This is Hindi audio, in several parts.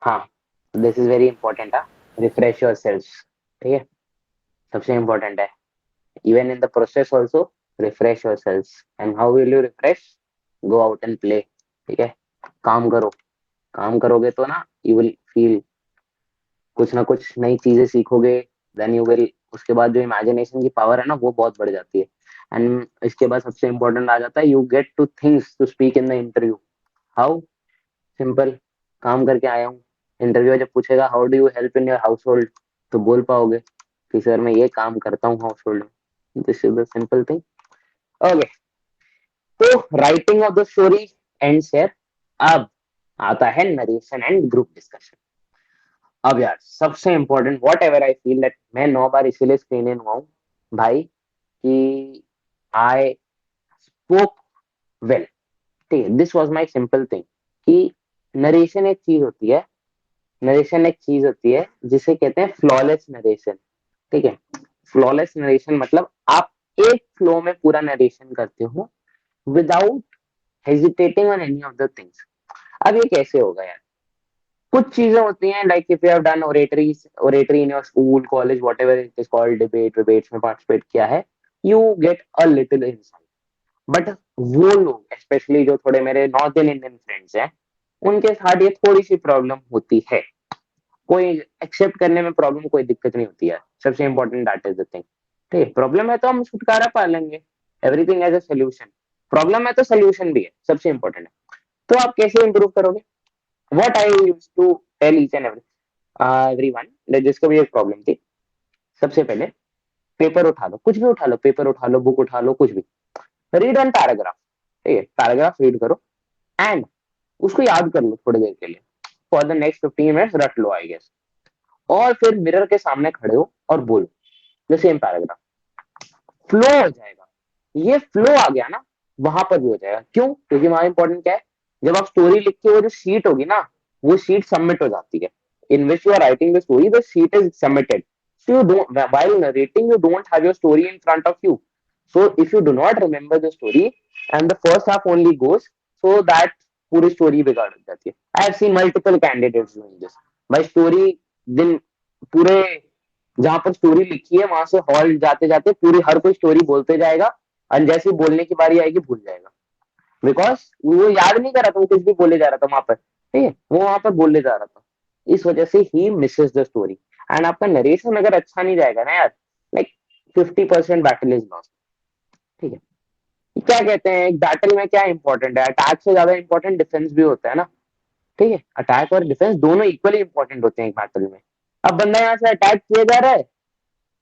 हाँ, दिस इज वेरी इंपॉर्टेंट। हाँ, रिफ्रेश योर सेल्स। ठीक है, सबसे इंपॉर्टेंट है। Even in the process also, refresh your cells. And how will you refresh? Go out and play. ठीक है, काम करो। काम करोगे तो ना, यू विल फील कुछ ना कुछ नई चीजें सीखोगे। देन यू विल, उसके बाद जो इमेजिनेशन की पावर है ना, वो बहुत बढ़ जाती है। एंड इसके बाद सबसे इंपॉर्टेंट आ जाता है, you get to things to speak in the interview. How? Simple, काम करके आया हूँ। इंटरव्यू जब पूछेगा how do you help in your household, तो बोल पाओगे कि सर मैं ये काम करता हूँ हाउस होल्ड में। This is the simple thing. Okay, तो writing off the story ends here. अब आता है नरेशन एंड ग्रुप डिस्कशन। अब यार सबसे important, what ever I feel that, मैं 9 बार इसीलिए स्क्रीन इन हुआ हूँ भाई, कि आई स्पोक वेल। ठीक है, this was my simple thing कि नरेशन एक चीज होती है, नरेशन एक चीज होती है जिसे कहते हैं फ्लॉलेस नरेशन। ठीक है, फ्लॉलेस नरेशन मतलब आप एक फ्लो में पूरा नरेशन करते हो without hesitating on any of the things. अब ये कैसे होगा यार? कुछ चीजें होती हैं, like if you have done oratory, oratory in your school college what ever it is called, debate debates में पार्टिसिपेट किया है, you get a little insight. But वो लोग स्पेशली जो थोड़े मेरे नॉर्थ इंडियन फ्रेंड्स हैं, उनके साथ ये थोड़ी सी प्रॉब्लम होती है। कोई एक्सेप्ट करने में प्रॉब्लम, कोई दिक्कत नहीं होती है। सबसे important that is the thing. ठीक है, प्रॉब्लम है तो हम छुटकारा पा लेंगे। Everything as a solution. Problem है तो सोल्यूशन भी है, सबसे इंपॉर्टेंट है। तो आप कैसे इंप्रूव करोगे? What I use to tell each and everyone जिसको भी एक प्रॉब्लम थी, सबसे पहले पेपर उठा लो, कुछ भी उठा लो, पेपर उठा लो, बुक उठा लो, कुछ भी। Read one paragraph. ठीक है, पैराग्राफ रीड करो एंड उसको याद कर लो थोड़ी देर के लिए। फॉर द नेक्स्ट 15 मिनट्स रट लो आई गेस। और फिर मिरर के सामने खड़े हो और बोलो द सेम पैराग्राफ। फ्लो हो जाएगा। ये फ्लो आ गया ना, वहां पर भी हो जाएगा। क्यों? क्योंकि वहां इंपॉर्टेंट क्या है, जब आप स्टोरी लिख के वो जो शीट होगी ना, वो शीट सबमिट हो जाती है। In which you are writing the story, the sheet is submitted. So you don't, while narrating, you don't have your story in front of you. So if you do not remember the story and the first half only goes, so that पूरी स्टोरी बिगाड़ जाती है। I have scene multiple candidates doing this. भाई स्टोरी दिन पूरे, जहां पर स्टोरी लिखी है वहां से हॉल जाते जाते पूरी हर कोई स्टोरी बोलते जाएगा, और जैसे बोलने की बारी आएगी भूल जाएगा। बिकॉज वो याद नहीं कर रहा था, वो कुछ भी बोले जा रहा था वहां पर। ठीक है, वो वहां पर बोले जा रहा था। इस वजह से ही मिसेस द स्टोरी। एंड आपका नरेशन अगर अच्छा नहीं जाएगा ना यार, लाइक 50% बैटल इज लॉस्ट। ठीक है, क्या कहते हैं, एक बैटल में क्या इंपॉर्टेंट है? अटैक से ज्यादा इंपॉर्टेंट डिफेंस भी होता है ना। ठीक है, अटैक और डिफेंस दोनों इक्वली इंपॉर्टेंट होते हैं एक बैटल में। अब बंदा यहाँ से अटैक किया जा रहा है,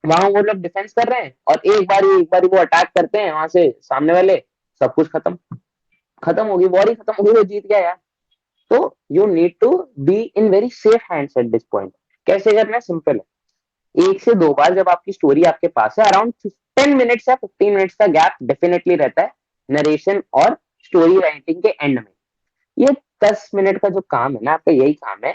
वहां वो लोग डिफेंस कर रहे हैं, और एक बारी वो अटैक करते हैं वहां से सामने वाले, सब कुछ खत्म। खत्म होगी, वॉर ही खत्म होगी, वो जीत गया यार। तो you need to be in very safe hands at this point. कैसे करना है? सिंपल है। 1 से 2 बार जब आपकी स्टोरी आपके पास है, अराउंड 10 मिनट्स या 15 मिनट्स का गैप डेफिनेटली रहता है नरेशन और स्टोरी राइटिंग के एंड में। ये 10 मिनट का जो काम है ना आपका, यही काम है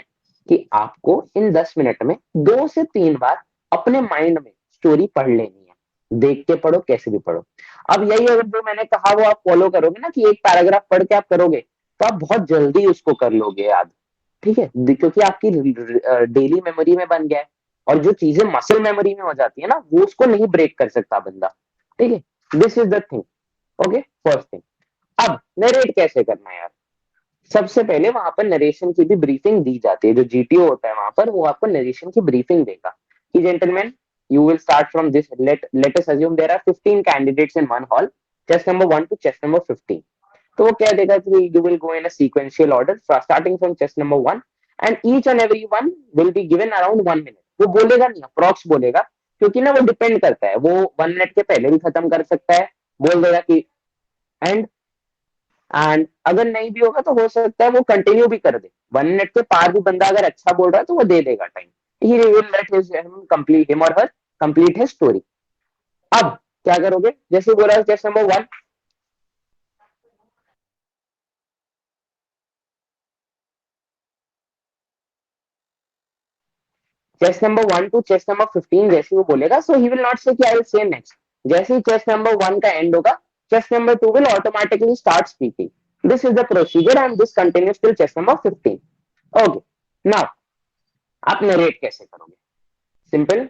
कि आपको इन 10 मिनट में 2 से 3 बार अपने माइंड में स्टोरी पढ़ लेनी है। देख के पढ़ो, कैसे भी पढ़ो। अब यही अगर जो मैंने कहा वो आप फॉलो करोगे ना, कि एक पैराग्राफ पढ़ के आप करोगे, तो आप बहुत जल्दी उसको कर लोगे याद। ठीक है, क्योंकि आपकी डेली मेमोरी में बन गया है। और जो चीजें मसल मेमोरी में हो जाती है ना, वो उसको नहीं ब्रेक कर सकता बंदा। ठीक है, this is the thing. Okay, first thing. अब नरेट कैसे करना है यार? सबसे पहले वहां पर नरेशन की भी ब्रीफिंग दी जाती है। जो जीटीओ होता है वहां पर, वो आपको नरेशन की ब्रीफिंग देगा कि gentleman, you will start from this, let us assume there are 15 candidates in one hall, chest number 1 to chest number 15। तो वो क्या देगा कि you will go in a sequential order starting from chest number 1, and each and every one will be given around 1 minute. वो बोलेगा नहीं, अप्रॉक्स बोलेगा, क्योंकि ना वो डिपेंड करता है, वो 1 मिनट के पहले भी खत्म कर सकता है। बोल देगा कि एंड, एंड अगर नहीं भी होगा तो हो सकता है वो कंटिन्यू भी कर दे। 1 मिनट के पार भी बंदा अगर अच्छा बोल रहा है तो वो दे देगा time. He will let his complete, him और हर कंप्लीट हिज स्टोरी। अब क्या करोगे? जैसे बोला chest number 1, chest number 1 to chest number 15 जैसे वो बोलेगा, सो ही विल नॉट से कि आई विल से नेक्स्ट। जैसे ही चेस नंबर 1 का एंड होगा, chest number 2 will automatically start speaking. This is the procedure and this continues till chest number 15। Okay, now आप नरेट कैसे करोगे? सिंपल,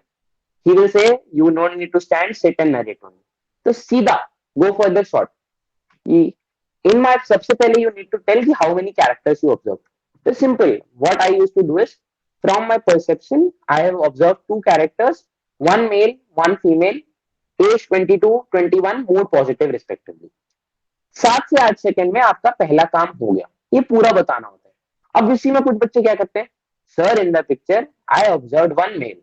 he will say you don't need to stand, sit and narrate only. तो सीधा go for the shot. In my सबसे पहले you need to tell कि how many characters you observed. So simple. What I used to do is, from my perception, I have observed two characters, one male, one female, age 22, 21, mood positive respectively. 7 से 8 सेकंड में आपका पहला काम हो गया, ये पूरा बताना होता है। अब इसी में कुछ बच्चे क्या करते हैं, sir in the picture I observe one male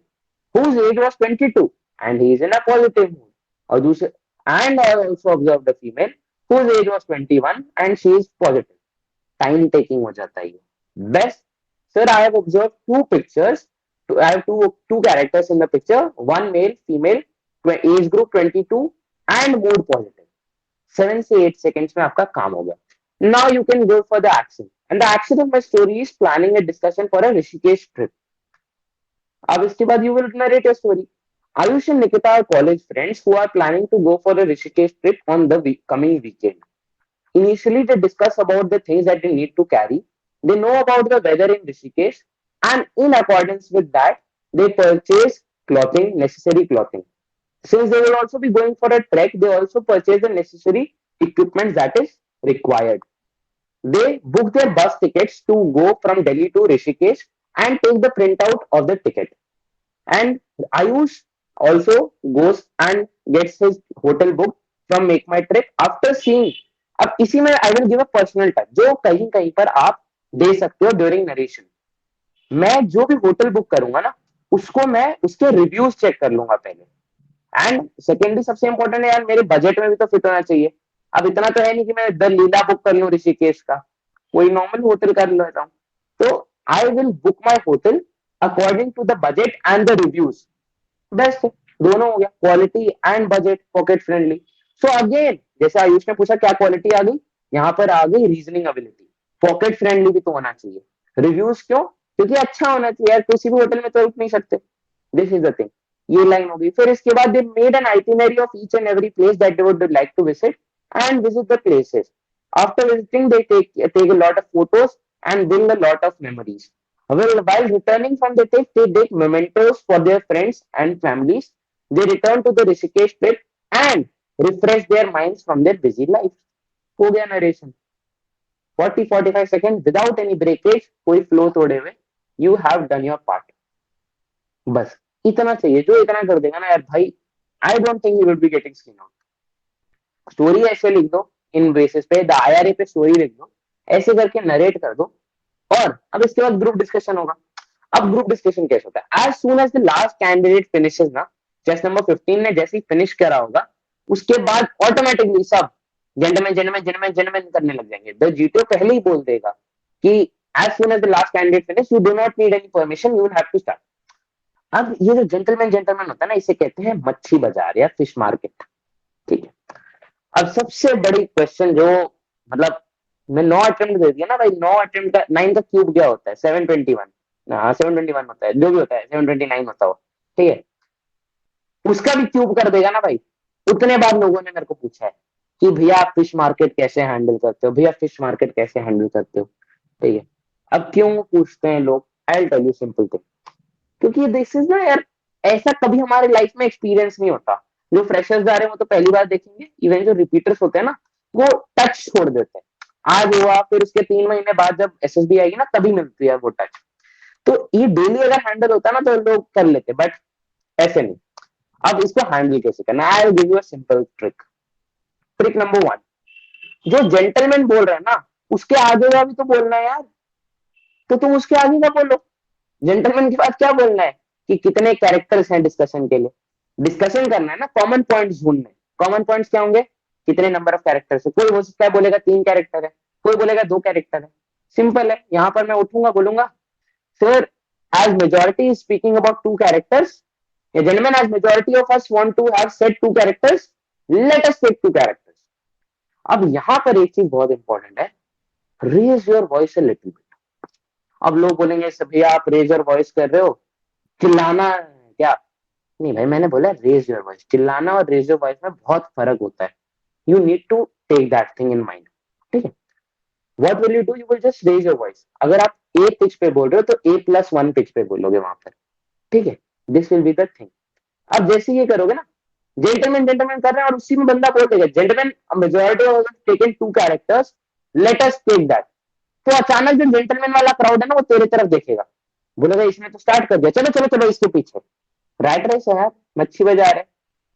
whose age was 22 and he is in a positive mood. और दूसरे, and I also observed a female whose age was 21 and she is positive. Time taking हो जाता है ये। Best, sir, I have observed two pictures. I have two characters in the picture. One male, female, age group 22 and mood positive. 7 से 8 seconds में आपका काम हो गया. Now you can go for the action. And the action of my story is planning a discussion for a Rishikesh trip. अब इसके बाद you will narrate a story. Ayush and Nikita are college friends who are planning to go for a Rishikesh trip on the coming weekend. Initially, they discuss about the things that they need to carry. They know about the weather in Rishikesh, and in accordance with that, they purchase clothing, necessary clothing. Since they will also be going for a trek, they also purchase the necessary equipment that is required. They book their bus tickets to go from Delhi to Rishikesh and take the printout of the ticket. And Ayush also goes and gets his hotel booked from Make My Trip after seeing. अब इसी में आई will give a personal touch जो कहीं कहीं पर आप दे सकते हो ड्यूरिंग नरेशन। मैं जो भी होटल बुक करूंगा ना, उसको मैं उसके रिव्यूज चेक कर लूंगा पहले। एंड सेकेंडरी सबसे इंपॉर्टेंट है यार, मेरे बजट में भी तो फिट होना चाहिए। अब इतना तो है नहीं कि मैं द लीला बुक कर लूं ऋषिकेश का, कोई नॉर्मल होटल कर लेता हूँ। तो I will book my hotel according to the budget and the reviews. Best, दोनों हो गया, quality and budget, pocket friendly. So again, जैसे आयुष ने पूछा क्या क्वालिटी आ गई, यहाँ पर आ गई रीजनिंग एबिलिटी। पॉकेट फ्रेंडली भी तो होना चाहिए। रिव्यूज क्यों? क्योंकि अच्छा होना चाहिए यार, किसी भी होटल में तो रुक नहीं सकते। This is the thing. ये लाइन हो गई। फिर इसके बाद they made an itinerary of each and every place that they would like to visit and visit the places. After visiting they take a lot of photos and build a lot of memories. Well, while returning from the trip, they take mementos for their friends and families. They return to the Rishikesh trip and refresh their minds from their busy lives. हो गया narration. 40-45 second without any breakage, कोई फ्लो तोड़े हुए। You have done your part. बस इतना चाहिए। जो इतना कर देगा ना यार भाई, I don't think you will be getting skin out. Story ऐसे लिख दो, इन बेसिस पे द आईआरए पे स्टोरी लिख दो, ऐसे करके नरेट कर दो। और अब इसके बाद ग्रुप डिस्कशन होगा। अब ग्रुप डिस्कशन कैसे होता है? As soon as the last candidate finishes ना, टेस्ट नंबर 15 ने जैसे ही फिनिश करा होगा, उसके बाद ऑटोमेटिकली सब जेंटलमैन जेंटलमैन जेंटलमैन जेंटलमैन करने लग जाएंगे। द जीटीओ पहले ही बोल देगा कि as soon as the last candidate finish you do not need any permission, you will have to start. अब ये जो जेंटलमैन जेंटलमैन होता है ना, इसे कहते हैं मच्छी बाजार या फिश मार्केट। ठीक है। अब सबसे बड़ी क्वेश्चन जो, मतलब मैं 9 अटेम्प्ट दे दिया ना भाई, 9 अटेम्प्ट का 9 का क्यूब क्या होता है? 721। हाँ 721 होता है, जो भी होता है 729 होता हो, ठीक है। उसका भी क्यूब कर देगा ना भाई। उतने बार लोगों ने मेरे को पूछा है कि भैया आप फिश मार्केट कैसे हैंडल करते हो, भैया फिश मार्केट कैसे हैंडल करते हो, ठीक है। अब क्यों पूछते हैं लोग? I tell you simple thing, क्योंकि दिस इज ना यार, ऐसा कभी हमारे लाइफ में एक्सपीरियंस नहीं होता। जो फ्रेशर्स जा रहे हैं वो तो पहली बार देखेंगे, इवन जो रिपीटर्स होते हैं ना, वो टच छोड़ देते हैं। आज हुआ, फिर उसके 3 महीने बाद जब एसएसबी आएगी ना, तभी मिलती है वो टच। तो ये डेली अगर हैंडल होता ना तो लोग कर लेते, बट ऐसे नहीं। अब इसको हैंडल कैसे करना? आई will give you a simple trick. Trick number 1, जो जेंटलमैन बोल रहे हैं ना, उसके आगे का भी तो बोलना है यार। तो तुम उसके आगे का बोलो। जेंटलमैन के बाद क्या बोलना है कि कितने कैरेक्टर्स हैं डिस्कशन के लिए। डिस्कशन करना है ना, कॉमन पॉइंट्स ढूंढने। कॉमन पॉइंट्स क्या होंगे? कितने नंबर ऑफ कैरेक्टर्स है। कोई हो सकता है बोलेगा 3 कैरेक्टर है, कोई बोलेगा 2 कैरेक्टर है। सिंपल है। यहां पर मैं उठूंगा, बोलूंगा sir as majority is speaking about 2 characters, a gentleman, as majority of us want to have said 2 characters, let us take 2 characters. अब यहां पर एक चीज बहुत इंपॉर्टेंट है, raise your voice a little bit. अब लोग बोलेंगे भैया आप रेज योर वॉइस कर रहे हो, चिल्लाना है क्या? नहीं भाई, मैंने बोला रेज योर वॉइस। चिल्लाना और रेज योर वॉइस में बहुत फर्क होता है। You need to take that thing in mind, ठीक है। What will you do? You will just raise your voice. अगर आप ए पिच पे बोल रहे हो तो A+1 पिच पे बोलोगे वहां पर, ठीक है। This will be the thing. अब जैसे ये करोगे ना, जेंटलमैन जेंटलमैन कर रहे हैं और उसी में बंदा बोल देगा gentleman majority of taken 2 characters, let us take that. तो अचानक जो जेंटलमैन वाला क्राउड है ना वो तेरे तरफ देखेगा, बोलेगा इसने तो स्टार्ट कर दिया, चलो चलो चलो इसके पीछे। राइट रेस है यार, मच्छी बाजार है,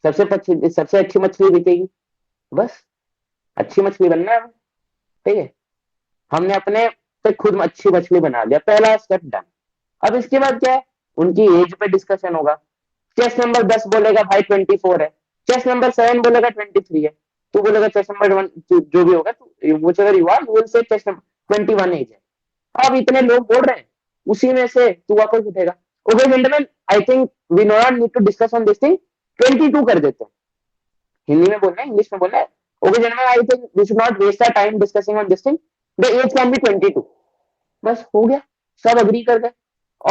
सबसे अच्छी मछली बिकेगी, बस अच्छी मछली बनना है, ठीक है। हमने अपने पे खुद अच्छी मछली बना लिया, पहला स्टेप डन। अब इसके बाद क्या है, उनकी एज पे डिस्कशन होगा। चेस नंबर 10 बोलेगा भाई 24 है, चेस नंबर 7 बोलेगा 23 है, तू बोलेगा चेस नंबर 1 जो भी होगा वो you are you will say chest number 21 age है। अब इतने लोग बोल रहे हैं, उसी में से तू वापस उठेगा, okay gentleman I think we not need to discuss on this thing, 22 कर देते हैं। हिंदी में बोलना है, इंग्लिश में बोलना है, okay gentleman I think we should not waste our time discussing on this thing, the age can be 22। बस हो गया, सब अग्री कर गए।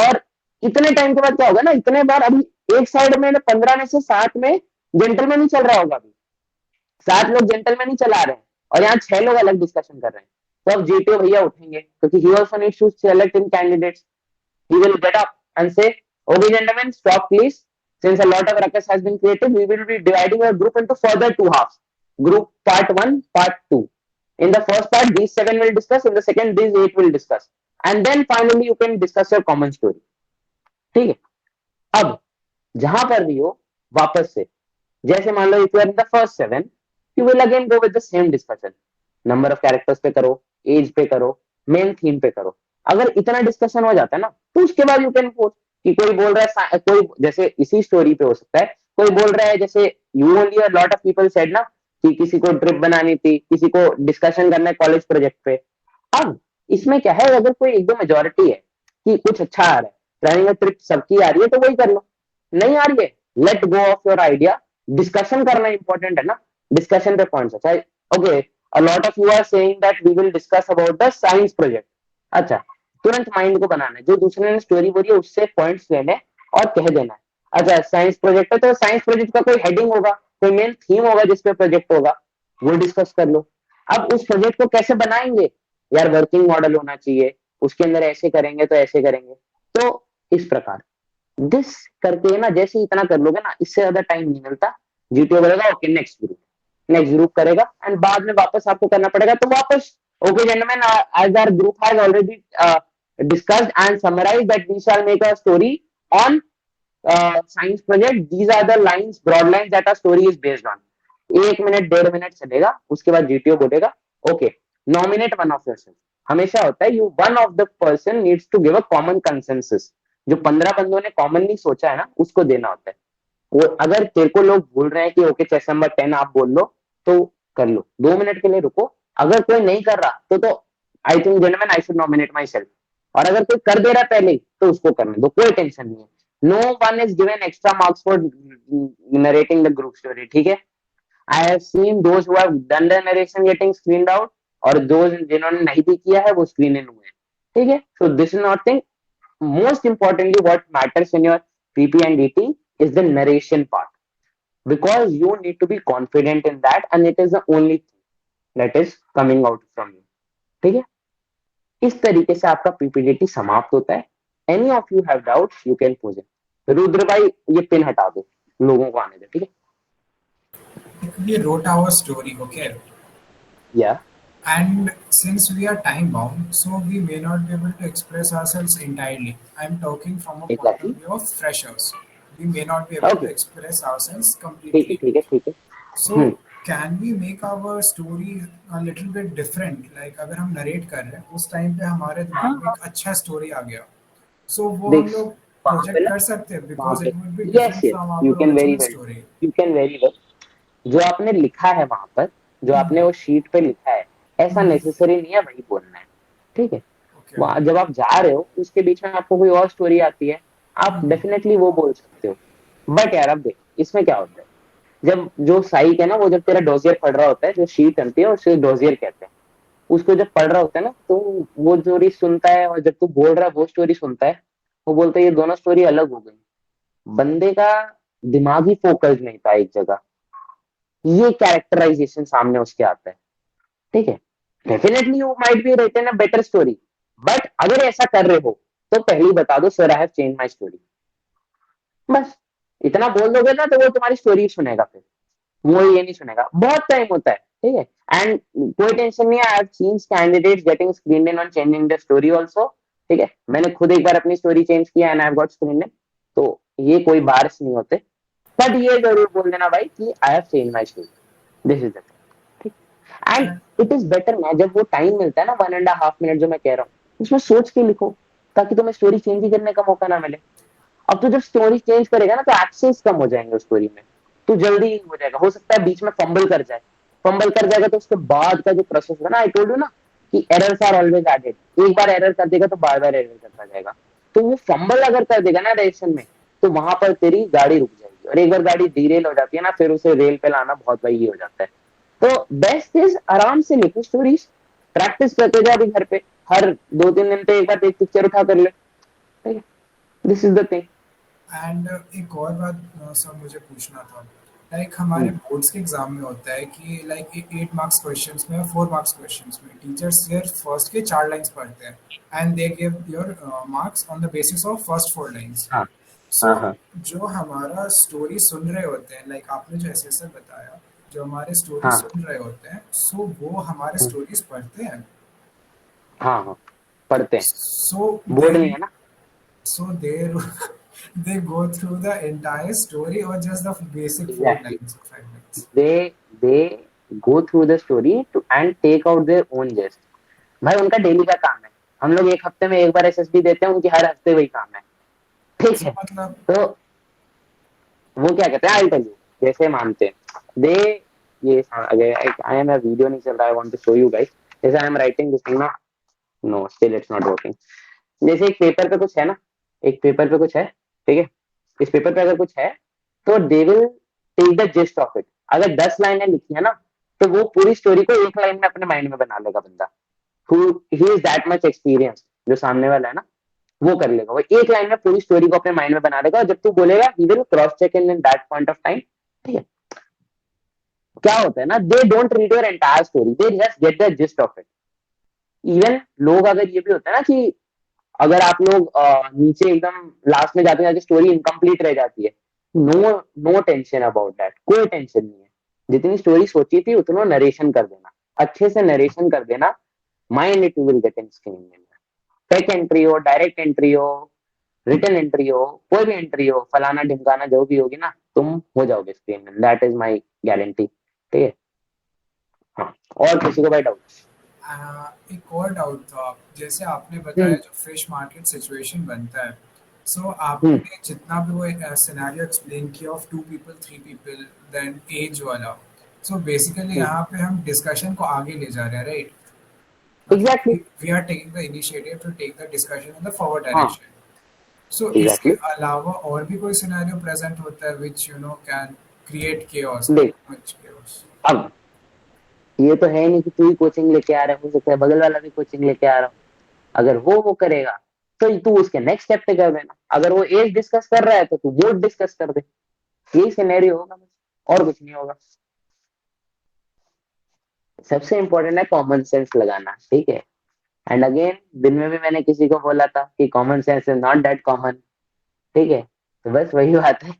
और इतने टाइम के बाद क्या होगा ना, इतने बार अभी एक साइड में 15 में से 7 में जेंटलमैन ही चल रहा होगा, अभी 7 लोग जेंटलमैन ही चला रहे हैं और यहाँ 6 लोग अलग डिस्कशन कर रहे हैं। तो अब जीटीओ भैया उठेंगे क्योंकि he also needs to select in candidates. He will get up and say, okay, gentlemen, stop, please. Since a lot of ruckus has been created, we will be dividing our group into further 2 halves. Group part 1, part 2. In the first part, these 7 will discuss. In the second, these 8 will discuss. And then finally, you can discuss your common story. ठीक है। अब जहां पर भी हो, वापस से जैसे मान लो if you are in the first 7, you will again go with the same discussion. Number of characters पे करो, एज पे करो, मेन थीम पे करो। अगर इतना डिस्कशन हो जाता है ना, तो उसके बाद यू कैन पोस्ट कि कोई बोल रहा है, कोई जैसे इसी स्टोरी पे हो सकता है, कोई बोल रहा है जैसे you only a lot of people said ना कि किसी को ट्रिप बनानी थी, किसी को डिस्कशन करना है कॉलेज प्रोजेक्ट पे। अब इसमें क्या है, अगर कोई एकदम मेजोरिटी है कि कुछ अच्छा आ रहा है, प्लानिंग ट्रिप सबकी आ रही है तो वही कर लो, नहीं आ रही है let go of your idea. Discussion करना इंपॉर्टेंट है ना, डिस्कशन पे पॉइंट्स अच्छा, okay a lot of you are saying that we will discuss about the science project। अच्छा, तुरंत माइंड को बनाना है, जो दूसरे ने स्टोरी बोली है उससे पॉइंट्स लेने और कह देना है। अच्छा साइंस प्रोजेक्ट है तो साइंस प्रोजेक्ट का कोई हेडिंग होगा, कोई मेन थीम होगा जिसपे प्रोजेक्ट होगा, वो डिस्कस कर लो। अब उस प्रोजेक्ट को कैसे बनाएंगे यार, वर्किंग मॉडल होना चाहिए, उसके अंदर ऐसे करेंगे तो ऐसे करेंगे, तो इस प्रकार दिस करके ना, जैसे इतना कर लोगे ना, इससे ज्यादा टाइम नहीं मिलता। जीटीओ बोलेगा ओके नेक्स्ट ग्रुप करेगा एंड बाद में वापस आपको करना पड़ेगा, तो वापस okay gentleman as our group has already discussed and summarized that we shall make a story on science project, these are the lines, broad lines that our story is based on। 1 minute 1.5 minute चलेगा, उसके बाद जीटीओ बोलेगा okay nominate one of yourself. हमेशा होता है you one of the person needs to give a common consensus, जो 15 बंदों ने कॉमनली सोचा है ना उसको देना होता है। वो अगर तेरे को लोग बोल रहे हैं कि ओके चेस नंबर 10 आप बोल लो, तो कर लो, 2 मिनट के लिए रुको। अगर कोई नहीं कर रहा तो I think gentleman I should nominate my self. और अगर कोई कर दे रहा है पहले तो उसको करने दो, कोई टेंशन नहीं है। No one is given extra marks for narrating the group story, ठीक है। I have seen those who have done the narration getting screened out, और दोज जिन्होंने नहीं भी किया है वो स्क्रीन इन हुए हैं, ठीक है। So this is not thing, most importantly what matters in your pp and dt is the narration part, because you need to be confident in that and it is the only thing that is coming out from you, ठीक है। इस तरीके से आपका पीपीडीटी समाप्त होता है। Any of you have doubts you can pose it. Rudra भाई ये पिन हटा दो, लोगों को आने दे, ठीक है। We wrote our story, okay? या And since we are time bound, so we may not be able to express ourselves entirely. I'm talking from a point of exactly, view of freshers. We may not be able to okay, express ourselves ठीक है completely. ठीक है ठीक है। हम्म, So can we make our story a little bit different? Like अगर हम narrate कर रहे हैं उस टाइम पे हमारे हाँ दिमाग में हाँ, एक अच्छा story आ गया, so वो हम देख लोग वहां पे project ना, कर सकते हैं वहां because पे it would be yes different yes from you our can very original well, story. You can very well, जो आपने लिखा है वहां पर, जो आपने वो शीट पे लिखा है, ऐसा नेसेसरी नहीं है वही बोलना है, ठीक है। Okay. वहां जब आप जा रहे हो उसके बीच में आपको कोई और स्टोरी आती है, आप डेफिनेटली वो बोल सकते हो। बट यार अब देख इसमें क्या होता है, जब जो साइक है ना, वो जब तेरा डोजियर पढ़ रहा होता है, जो शीट बनती है उसे डोजियर कहते हैं, उसको जब पढ़ रहा होता है ना, तो वो स्टोरी सुनता है और जब तू बोल रहा है वो स्टोरी सुनता है, वो बोलता है ये दोनों स्टोरी अलग हो गई। बंदे का दिमागी फोकस नहीं था एक जगह, ये कैरेक्टराइजेशन सामने उसके आता है, ठीक है। Definitely you might be written a better story, but अगर ऐसा कर रहे हो तो पहले ही बता दो, sir I have change my story. बस इतना बोल दोगे ना तो वो तुम्हारी स्टोरी सुनेगा, फिर वो ये नहीं सुनेगा। बहुत टाइम होता है, ठीक है। एंड कोई टेंशन नहीं है, I have scene candidates getting screen in on changing the story also, ठीक है। मैंने खुद एक बार अपनी स्टोरी चेंज किया and I have got screen इन, तो ये कोई बारिश नहीं होते। बट ये जरूर बोल देना भाई कि I have change my story, this is the, ठीक। And And it is better ना, जब वो टाइम मिलता है ना 1.5 मिनट जो मैं कह रहा हूँ, उसमें सोच के लिखो, ताकि तुम्हें स्टोरी चेंज ही करने का मौका ना मिले। अब तो जब स्टोरी चेंज करेगा ना तो एक्सेस कम हो जाएंगे उस स्टोरी में, तो जल्दी हो जाएगा। हो सकता है बीच में फंबल कर जाए, फंबल कर जाएगा तो उसके बाद का जो प्रोसेस है ना, आई टोल्ड यू ना कि एरर्स आर ऑलवेज एडेड। एक बार एरर कर देगा तो बार बार एरर करता जाएगा। तो वो फंबल अगर कर देगा ना डायरेक्शन में, तो वहां पर तेरी गाड़ी रुक जाएगी, और एक बार गाड़ी डीरेल हो जाती है ना, फिर उसे रेल पे लाना बहुत भाई ये हो जाता है। तो बेस्ट इज आराम से लिखो स्टोरीज, प्रैक्टिस करते जाओ अभी घर पे, हर 2-3 दिन पे एक बार एक पिक्चर उठा कर ले, ठीक है। This is the thing. एक और बात सर मुझे पूछना था, लाइक हमारे बोर्ड्स के एग्जाम में होता है कि लाइक 8 मार्क्स क्वेश्चंस में और 4 मार्क्स क्वेश्चंस में टीचर्स यार फर्स्ट के 4 लाइंस पढ़ते हैं and they give your marks on the basis of first 4 lines. हाँ सो हाँ हाँ जो हमारा स्टोरी सुन रहे होते हैं, लाइक आपने जो ऐसे ऐसे बताया, जो हमारे स्टोरी हाँ सुन रहे होते हैं, सो वो हमारे हाँ स्टोरीज पढ़ते हैं। हाँ हाँ, पढ़ते हैं। सो दे बोर्ड नहीं है ना। so they they go through the entire story or just the basic four exactly, lines or 5 lines? They go through the story to and take out their own gist. भाई उनका डेली का काम है। हम लोग एक हफ्ते में एक बार एसएसबी देते हैं, उनकी हर हफ्ते वही काम है, ठीक So है। मतलब तो वो क्या कहते हैं, आई टेल यू, जैसे मानते हैं दे, ये अगर आई एम, वीडियो नहीं चल रहा, I want to show you guys. जैसे I am writing this thing ना, no still it's not working. जैसे एक पेपर पे कुछ है ना, एक पेपर पे कुछ है, ठीक है। इस पेपर पे अगर कुछ है तो they will take the gist of it. अगर 10 लाइनें लिखी है ना, तो वो पूरी स्टोरी को एक लाइन में अपने माइंड में बना लेगा बंदा, who he is that much experience. जो सामने वाला है ना, वो कर लेगा, वो एक लाइन में पूरी स्टोरी को अपने माइंड में बना लेगा, और जब तू बोलेगा he will cross check in that point of time, ठीक है। क्या होता है ना, they don't read your entire story, they just get the gist of it. Even लोग अगर ये भी होता है ना कि अगर आप लोग नीचे एकदम लास्ट में जाते जाते स्टोरी इनकम्प्लीट रह जाती है, no no tension about that, कोई टेंशन नहीं है। जितनी स्टोरी सोची थी उतना नरेशन कर देना, अच्छे से नरेशन कर देना, mind it will get in screen. Tech entry हो, डायरेक्ट एंट्री हो, रिटर्न एंट्री हो, कोई भी एंट्री हो, फलाना ढिमकाना जो भी होगी ना, तुम हो जाओगे स्क्रीन में, दैट इज माई गारंटी, ठीक है। हाँ, और किसी को भाई डाउट? एक और डाउट था, जैसे आपने बताया जो फिश मार्केट सिचुएशन बनता है, सो हम्म आपने जितना भी वो सिनेरियो एक्सप्लेन किया of 2 people 3 people then age वाला, सो बेसिकली यहाँ पे हम डिस्कशन को आगे ले जा रहे हैं, राइट? एग्जैक्टली, मतलब we are taking the initiative to take the discussion in the forward हाँ डायरेक्शन। सो इसके एग्जैक्टली। अलावा और भी कोई सिनेरियो प्रेजेंट होता है which you know can create chaos, देख, like much chaos? अब ये तो है नहीं कि तू ही कोचिंग लेके आ रहा है, हो सकता है बगल वाला भी कोचिंग लेके आ रहा हो। अगर वो करेगा तो तू उसके नेक्स्ट स्टेप पे कर देना। अगर वो एज डिस्कस कर रहा है तो तू बोर्ड डिस्कस कर दे। यही सिनेरियो होगा बस, और कुछ नहीं होगा। सबसे इंपॉर्टेंट है कॉमन सेंस लगाना, ठीक है। एंड अगेन, दिन में भी मैंने किसी को बोला था कि common sense is not that common, ठीक है। तो बस वही बात है,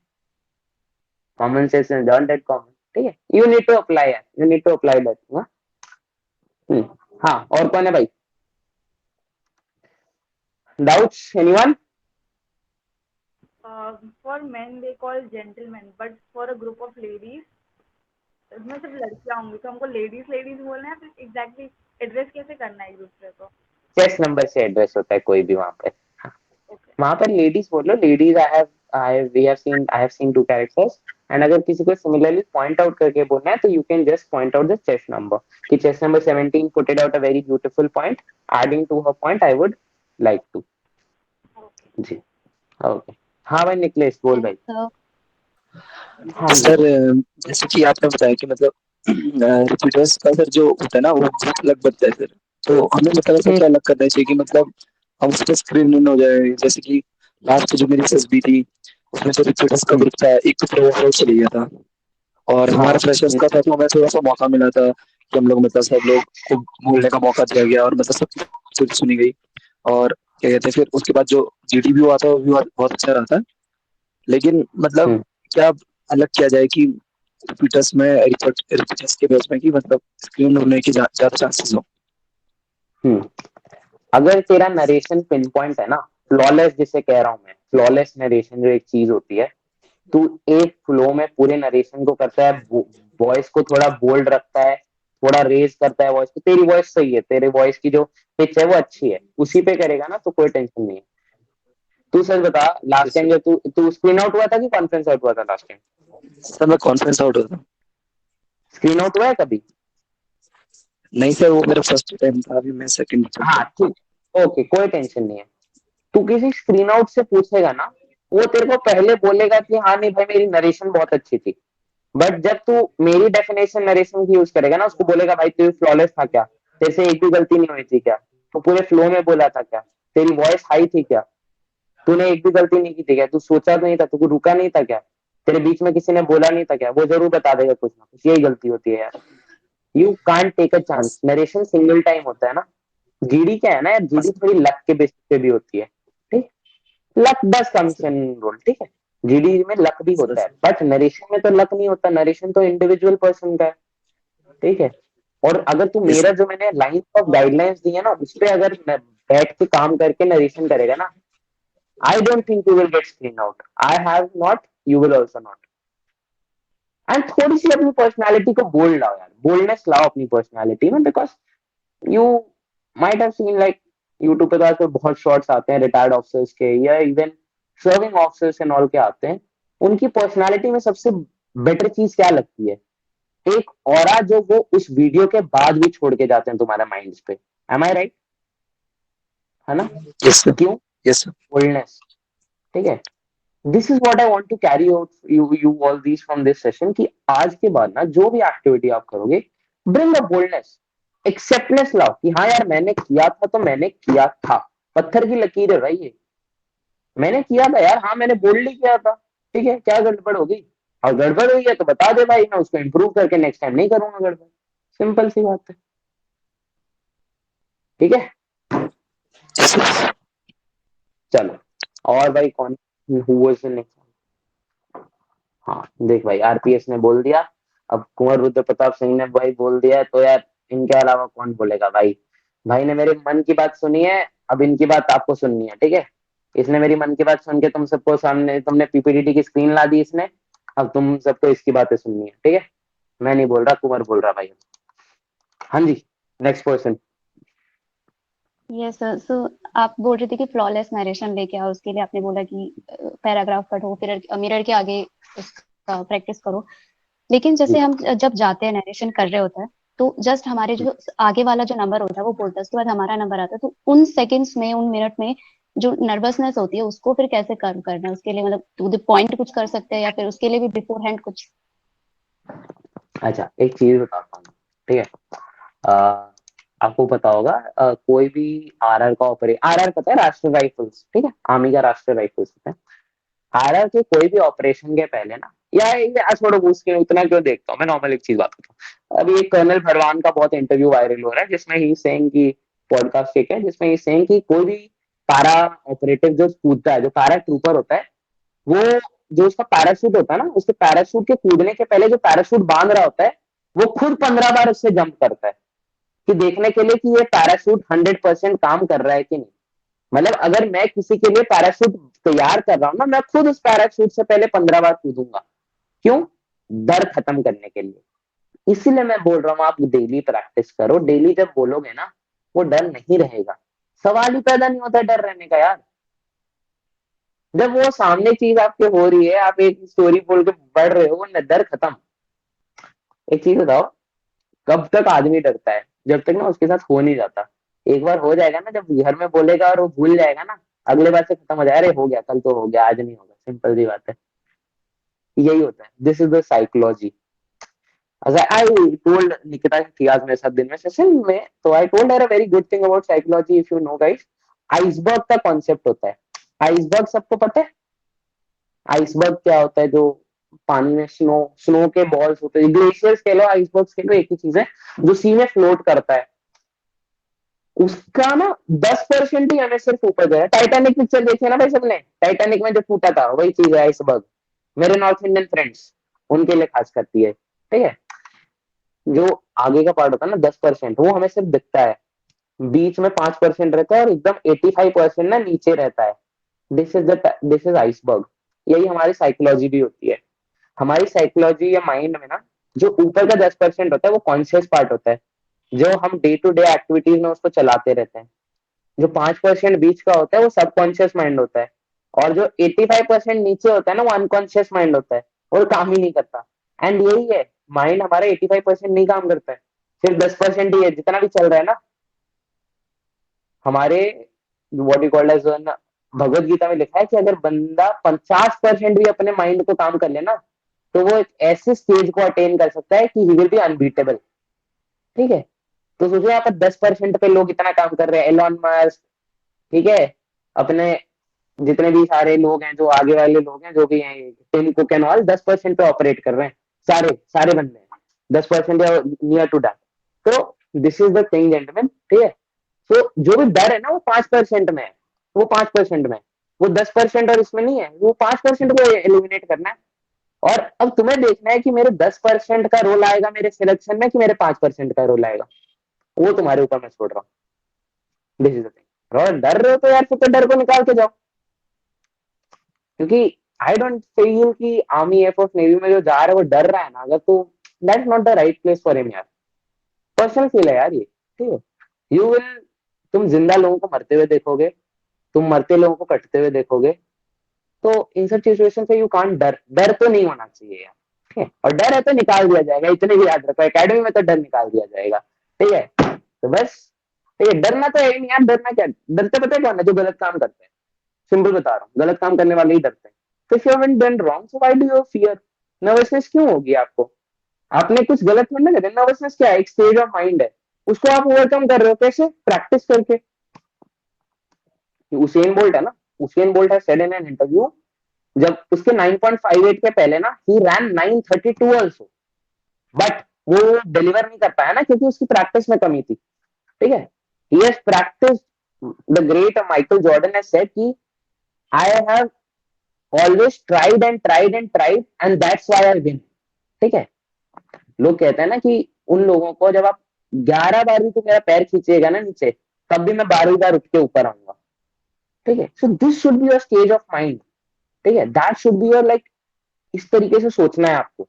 common sense is not that common, ठीक है। You need to apply, you need to apply that. हाँ, और कौन है भाई? Doubts anyone? For men they call gentlemen, but for a group of ladies, इसमें सिर्फ लड़कियां होंगी तो हमको लेडीज लेडीज बोलना है, फिर एग्जैक्टली एड्रेस कैसे करना है एक दूसरे को? चेस्ट नंबर से एड्रेस होता है कोई भी वहां पे। ओके। वहां पर लेडीज बोलो, ladies I have scene 2 characters. And अगर किसी को सिमिलरली पॉइंट आउट करके बोलना है तो you can just point out the chest number, कि chest number 17 putted out a very beautiful point, adding to her point I would like to. Okay. जी, ओके। हाँ भाई निकलेश, बोल भाई। तो हाँ जी। सर जैसे कि आपने बताया कि मतलब रिपीटर्स का सर जो होता है ना वो ग्रुप अलग बनता है सर। तो हमें मतलब ऐसा हम्म क्या अलग करना चाहिए कि मतलब हम उस पर स्क्रीन इन हो जाए। जैसे कि लास्ट जो मेरी एसएसबी थी उसमें जो रिपीटर्स का हम्म, ग्रुप था एक तो फिर ओवरऑल चले गया था और हमारा हाँ फ्रेशर्स का था तो हमें थोड़ा सा मौका मिला था कि हम लोग मतलब सब लोग को बोलने का मौका दिया गया और मतलब सब कुछ सुनी गई। और क्या कहते हैं फिर उसके बाद जो जीडी भी हुआ था वो भी बहुत अच्छा रहा था। लेकिन मतलब हम्म। क्या अलग किया जाए कि रिपीटर्स में रिपीटर्स के बेस में कि मतलब स्क्रीन होने की ज्यादा चांसेस हो। हम्म। अगर तेरा नरेशन पिन पॉइंट है ना, फ्लॉलेस जिसे कह रहा हूं मैं, फ्लॉलेस नरेशन जो एक चीज होती है, तू एक फ्लो में पूरे नरेशन को करता है, वॉइस को थोड़ा बोल्ड रखता है, थोड़ा रेज करता है वॉइस को, तेरी वॉइस सही है, तेरे वॉइस की जो पिच है वो अच्छी है, उसी पे करेगा ना तो कोई टेंशन नहीं है। तू सच बता, लास्ट जैसे टाइम जब तू तू स्क्रीन आउट हुआ था कि कॉन्फ्रेंस आउट हुआ था लास्ट टाइम? सर मैं कॉन्फ्रेंस आउट होता। स्क्रीन आउट हुआ है कभी? नहीं सर वो मेरा फर्स्ट टाइम था, अभी मैं सेकंड अटेम्प्ट हाँ कर। ठीक, ओके कोई टेंशन नहीं है। तू किसी स्क्रीन आउट से पूछेगा ना, वो तेरे को पहले बोलेगा कि हाँ नहीं भाई मेरी नरेशन बहुत अच्छी थी, बट जब तू मेरी डेफिनेशन नरेशन की यूज करेगा ना, उसको बोलेगा भाई तू फ्लॉलेस था क्या, तेरे से एक भी गलती नहीं हुई थी क्या, तो पूरे फ्लो में बोला था क्या, तेरी वॉइस हाई थी क्या, तूने एक भी गलती नहीं की थी क्या, तू सोचा तो नहीं था, तू रुका नहीं था क्या, तेरे बीच में किसी ने बोला नहीं था क्या, वो जरूर बता देगा कुछ ना कुछ, यही गलती होती है यार। You can't take a chance, narration single time होता है ना। जीडी क्या है ना यार, जीडी थोड़ी लक के बेसिस पे भी होती है, ठीक, luck does comes in role, ठीक है, जीडी में लक भी होता है, बट नरेशन में तो लक नहीं होता, नरेशन तो इंडिविजुअल पर्सन का है, ठीक है। और अगर तू यस मेरा जो मैंने लाइन ऑफ गाइडलाइंस दी है ना, उस पे अगर बैठ के काम करके नरेशन करेगा ना, I don't think you will get screen out, I have not, you will also not. And थोड़ी सी अपनी पर्सनैलिटी को बोल्ड लाओ यार, बोल्डनेस लाओ अपनी पर्सनैलिटी में, because you might have seen like YouTube पे तो आजकल बहुत शॉर्ट्स आते हैं रिटायर्ड ऑफिसर्स के, या even serving officers and all के आते हैं, उनकी पर्सनालिटी में सबसे बेटर चीज क्या लगती है? एक ऑरा जो वो उस वीडियो के बाद भी छोड़ के जाते हैं तुम्हारे माइंड्स पे। Am I right? है ना? Yes sir. क्यों? Yes sir. बोल्डनेस, ठीक है। This is what I want to carry out you all these from this session, कि आज के बाद ना जो भी एक्टिविटी आप करोगे, ब्रिंग अ बोल्डनेस, एक्सेप्टनेस लाओ कि हाँ यार मैंने किया था तो मैंने किया था, पत्थर की लकीर है भाई ये, मैंने किया था यार, हाँ मैंने बोल्डली किया था, ठीक है, क्या गड़बड़ हो गई? और गड़बड़ हुई है तो बता दे भाई, मैं उसको इंप्रूव करके नेक्स्ट टाइम नहीं करूंगा गड़बड़, सिंपल सी बात है, ठीक है। Yes sir. चलो, और भाई कौन, हु वाज द नेक्स्ट? हाँ देख भाई, आरपीएस ने बोल दिया, अब कुंवर रुद्र प्रताप सिंह ने भाई बोल दिया, तो यार इनके अलावा कौन बोलेगा भाई? भाई ने मेरे मन की बात सुनी है, अब इनकी बात आपको सुननी है, ठीक है। इसने मेरी मन की बात सुन के तुम सबको सामने, तुमने पीपीटी की स्क्रीन ला दी इसने, अब तुम सबको इसकी बातें सुननी है, ठीक है। मैं नहीं बोल रहा, कुंवर बोल रहा भाई। हाँ जी, next person. Yes sir. So आप बोल रहे थे कि फ्लॉलेस नरेशन लेके आओ, उसके लिए आपने बोला कि पैराग्राफ पढ़ो, फिर मिरर के आगे उसका प्रैक्टिस करो। लेकिन जैसे हम जब जाते हैं नरेशन कर रहे होते हैं, तो जस्ट हमारे जो आगे वाला जो नंबर होता है वो बोलता है, उसके बाद हमारा नंबर आता है, तो उन सेकंड्स में, उन मिनट में जो नर्वसनेस होती है उसको फिर कैसे कम करना है? उसके लिए मतलब टू द पॉइंट कुछ कर सकते हैं, या फिर उसके लिए भी बिफोर हैंड कुछ? अच्छा एक चीज बताता हूँ, ठीक है। अ, आपको पता होगा, कोई भी आरआर का ऑपरेट, आरआर पता है, राष्ट्रीय राइफल्स, ठीक है, आर्मी का राष्ट्रीय राइफल्स होता है। आरआर के कोई भी ऑपरेशन के पहले ना, या छोड़ो उसके उतना क्यों देखता हूँ मैं, नॉर्मल एक चीज बात करता हूँ। अभी एक कर्नल भरवान का बहुत इंटरव्यू वायरल हो रहा है, जिसमें ही सेइंग की, पॉडकास्ट ठीक है, जिसमें ही सेइंग की कोई भी पैरा ऑपरेटिव जो कूदता है, जो पैरा ट्रूपर होता है, वो जो उसका पैराशूट होता है ना, उसके पैराशूट के कूदने के पहले जो पैराशूट बांध रहा होता है, वो खुद 15 बार उससे जंप करता है, कि देखने के लिए कि ये पैराशूट 100% काम कर रहा है कि नहीं। मतलब अगर मैं किसी के लिए पैराशूट तैयार कर रहा हूं ना, मैं खुद उस पैराशूट से पहले 15 बार कूदूंगा, क्यों? डर खत्म करने के लिए। इसीलिए मैं बोल रहा हूँ आप डेली प्रैक्टिस करो, डेली जब बोलोगे ना, वो डर नहीं रहेगा, सवाल ही पैदा नहीं होता डर रहने का यार। जब वो सामने चीज आपके हो रही है, आप एक स्टोरी बोल के बढ़ रहे हो, वो डर खत्म। एक चीज बताओ, कब तक आदमी डरता है? जब तक ना उसके साथ हो नहीं जाता। एक बार हो जाएगा ना, जब घर में बोलेगा और वो भूल जाएगा ना, अगले बार से खत्म हो जाएगा, अरे हो गया, कल तो हो गया, आज नहीं होगा, सिंपल सी बात है। यही होता है, this is the psychology. I told Nikita थी आज मेरे साथ दिन में सेशन में, तो I told her a very good thing about psychology, if you know guys. Iceberg का कॉन्सेप्ट होता है, आइसबर्ग सबको पता है? आइसबर्ग क्या होता है? जो पानी में स्नो, स्नो के बॉल्स होते हैं, ग्लेशियर्स कह लो, आइसबर्ग्स कह लो, एक ही चीज है, जो सी में फ्लोट करता है। उसका ना 10% ही हमें सिर्फ ऊपर गया। टाइटैनिक पिक्चर देखी है ना भाई सबने? टाइटैनिक में जो टूटा था वही चीज है आइसबर्ग। मेरे नॉर्थ इंडियन फ्रेंड्स, उनके लिए खास करती है, ठीक है। जो आगे का पार्ट होता है ना 10%, वो हमें सिर्फ दिखता है, बीच में 5% रहता है और एकदम 85% ना नीचे रहता है। This is iceberg. यही हमारी साइकोलॉजी भी होती है। हमारी साइकोलॉजी या माइंड में ना जो ऊपर का 10% होता है वो कॉन्शियस पार्ट होता है, जो हम डे टू डे एक्टिविटीज में उसको चलाते रहते हैं। जो 5% बीच का होता है वो सबकॉन्शियस माइंड होता है, और जो 85% नीचे होता है ना वो अनकॉन्शियस माइंड होता है, वो काम ही नहीं करता। एंड यही है, माइंड हमारा 85% नहीं काम करता है, सिर्फ 10% ही है जितना भी चल रहा है ना। हमारे what you called as Bhagavad Gita में लिखा है कि अगर बंदा 50% भी अपने माइंड को काम कर लेना तो वो एक ऐसे स्टेज को अटेन कर सकता है कि ही विल बी अनबीटेबल, ठीक है। तो सोचो यहाँ पर 10% पे लोग इतना काम कर रहे हैं, एलॉन मस्क, ठीक है, अपने जितने भी सारे लोग हैं, जो आगे वाले लोग हैं, जो भी हैं, टिम कुक एंड ऑल, 10% पे ऑपरेट कर रहे हैं, सारे सारे बंदे 10% या नियर टू दैट। तो this is the thing gentleman, ठीक है। तो जो भी डर है ना वो 5% में है, वो 5% में है। वो 10% और इसमें नहीं है, वो 5% को एलिमिनेट करना है। और अब तुम्हें देखना है कि मेरे 10% का रोल आएगा मेरे सिलेक्शन में कि मेरे 5% का रोल आएगा, वो तुम्हारे ऊपर मैं छोड़ रहा हूँ। This is the thing. और डर रहे हो तो यार फिर तो डर को निकाल के जाओ, क्योंकि आई डोंट फील कि आर्मी, एयरफोर्स, नेवी में जो जा रहा है वो डर रहा है ना अगर, तो that's not the right place for him यार। पर्सनल फील है यार ये, ठीक है। यू विल, तुम जिंदा लोगों को मरते हुए देखोगे, तुम मरते लोगों को कटते हुए देखोगे, तो इन सब सिचुएशन से यू कांट डर, डर तो नहीं होना चाहिए यार, ठीक है। और डर है तो निकाल दिया जाएगा, इतने भी याद रखो, एकेडमी में तो डर निकाल दिया जाएगा, ठीक है। तो बस, ठीक है, डरना तो है ही नहीं यार। डरना क्या, डरते पता है कौन है? जो गलत काम करते हैं। सिंपल बता रहा हूँ, गलत काम करने वाले ही डरते हैं। तो if you haven't done wrong so why do you fear? Nervousness क्यों होगी आपको? आपने कुछ गलत थोड़ी ना करे। नर्वसनेस क्या है? एक स्टेज ऑफ माइंड है, उसको आप ओवरकम कर रहे हो कैसे? प्रैक्टिस करके। उसेन बोल्ट है ना, उसेन बोल्ट है सेड इन एन इंटरव्यू, जब उसके 9.58 के पहले ना ही रैन 9:32 आल्सो, बट वो डिलीवर नहीं कर पाया ना क्योंकि उसकी प्रैक्टिस में कमी थी, ठीक है। He has practice, the great Michael Jordan has said कि I have always tried and tried and tried and that's why I win, ठीक है। लोग कहते हैं ना कि उन लोगों को जब आप 11 बार भी तो मेरा पैर खींचेगा ना नीचे, तब भी मैं 12वीं बार उठ के ऊपर आऊंगा, ठीक है। So this should be your stage of mind, ठीक है। That should be your like, इस तरीके से सोचना है आपको।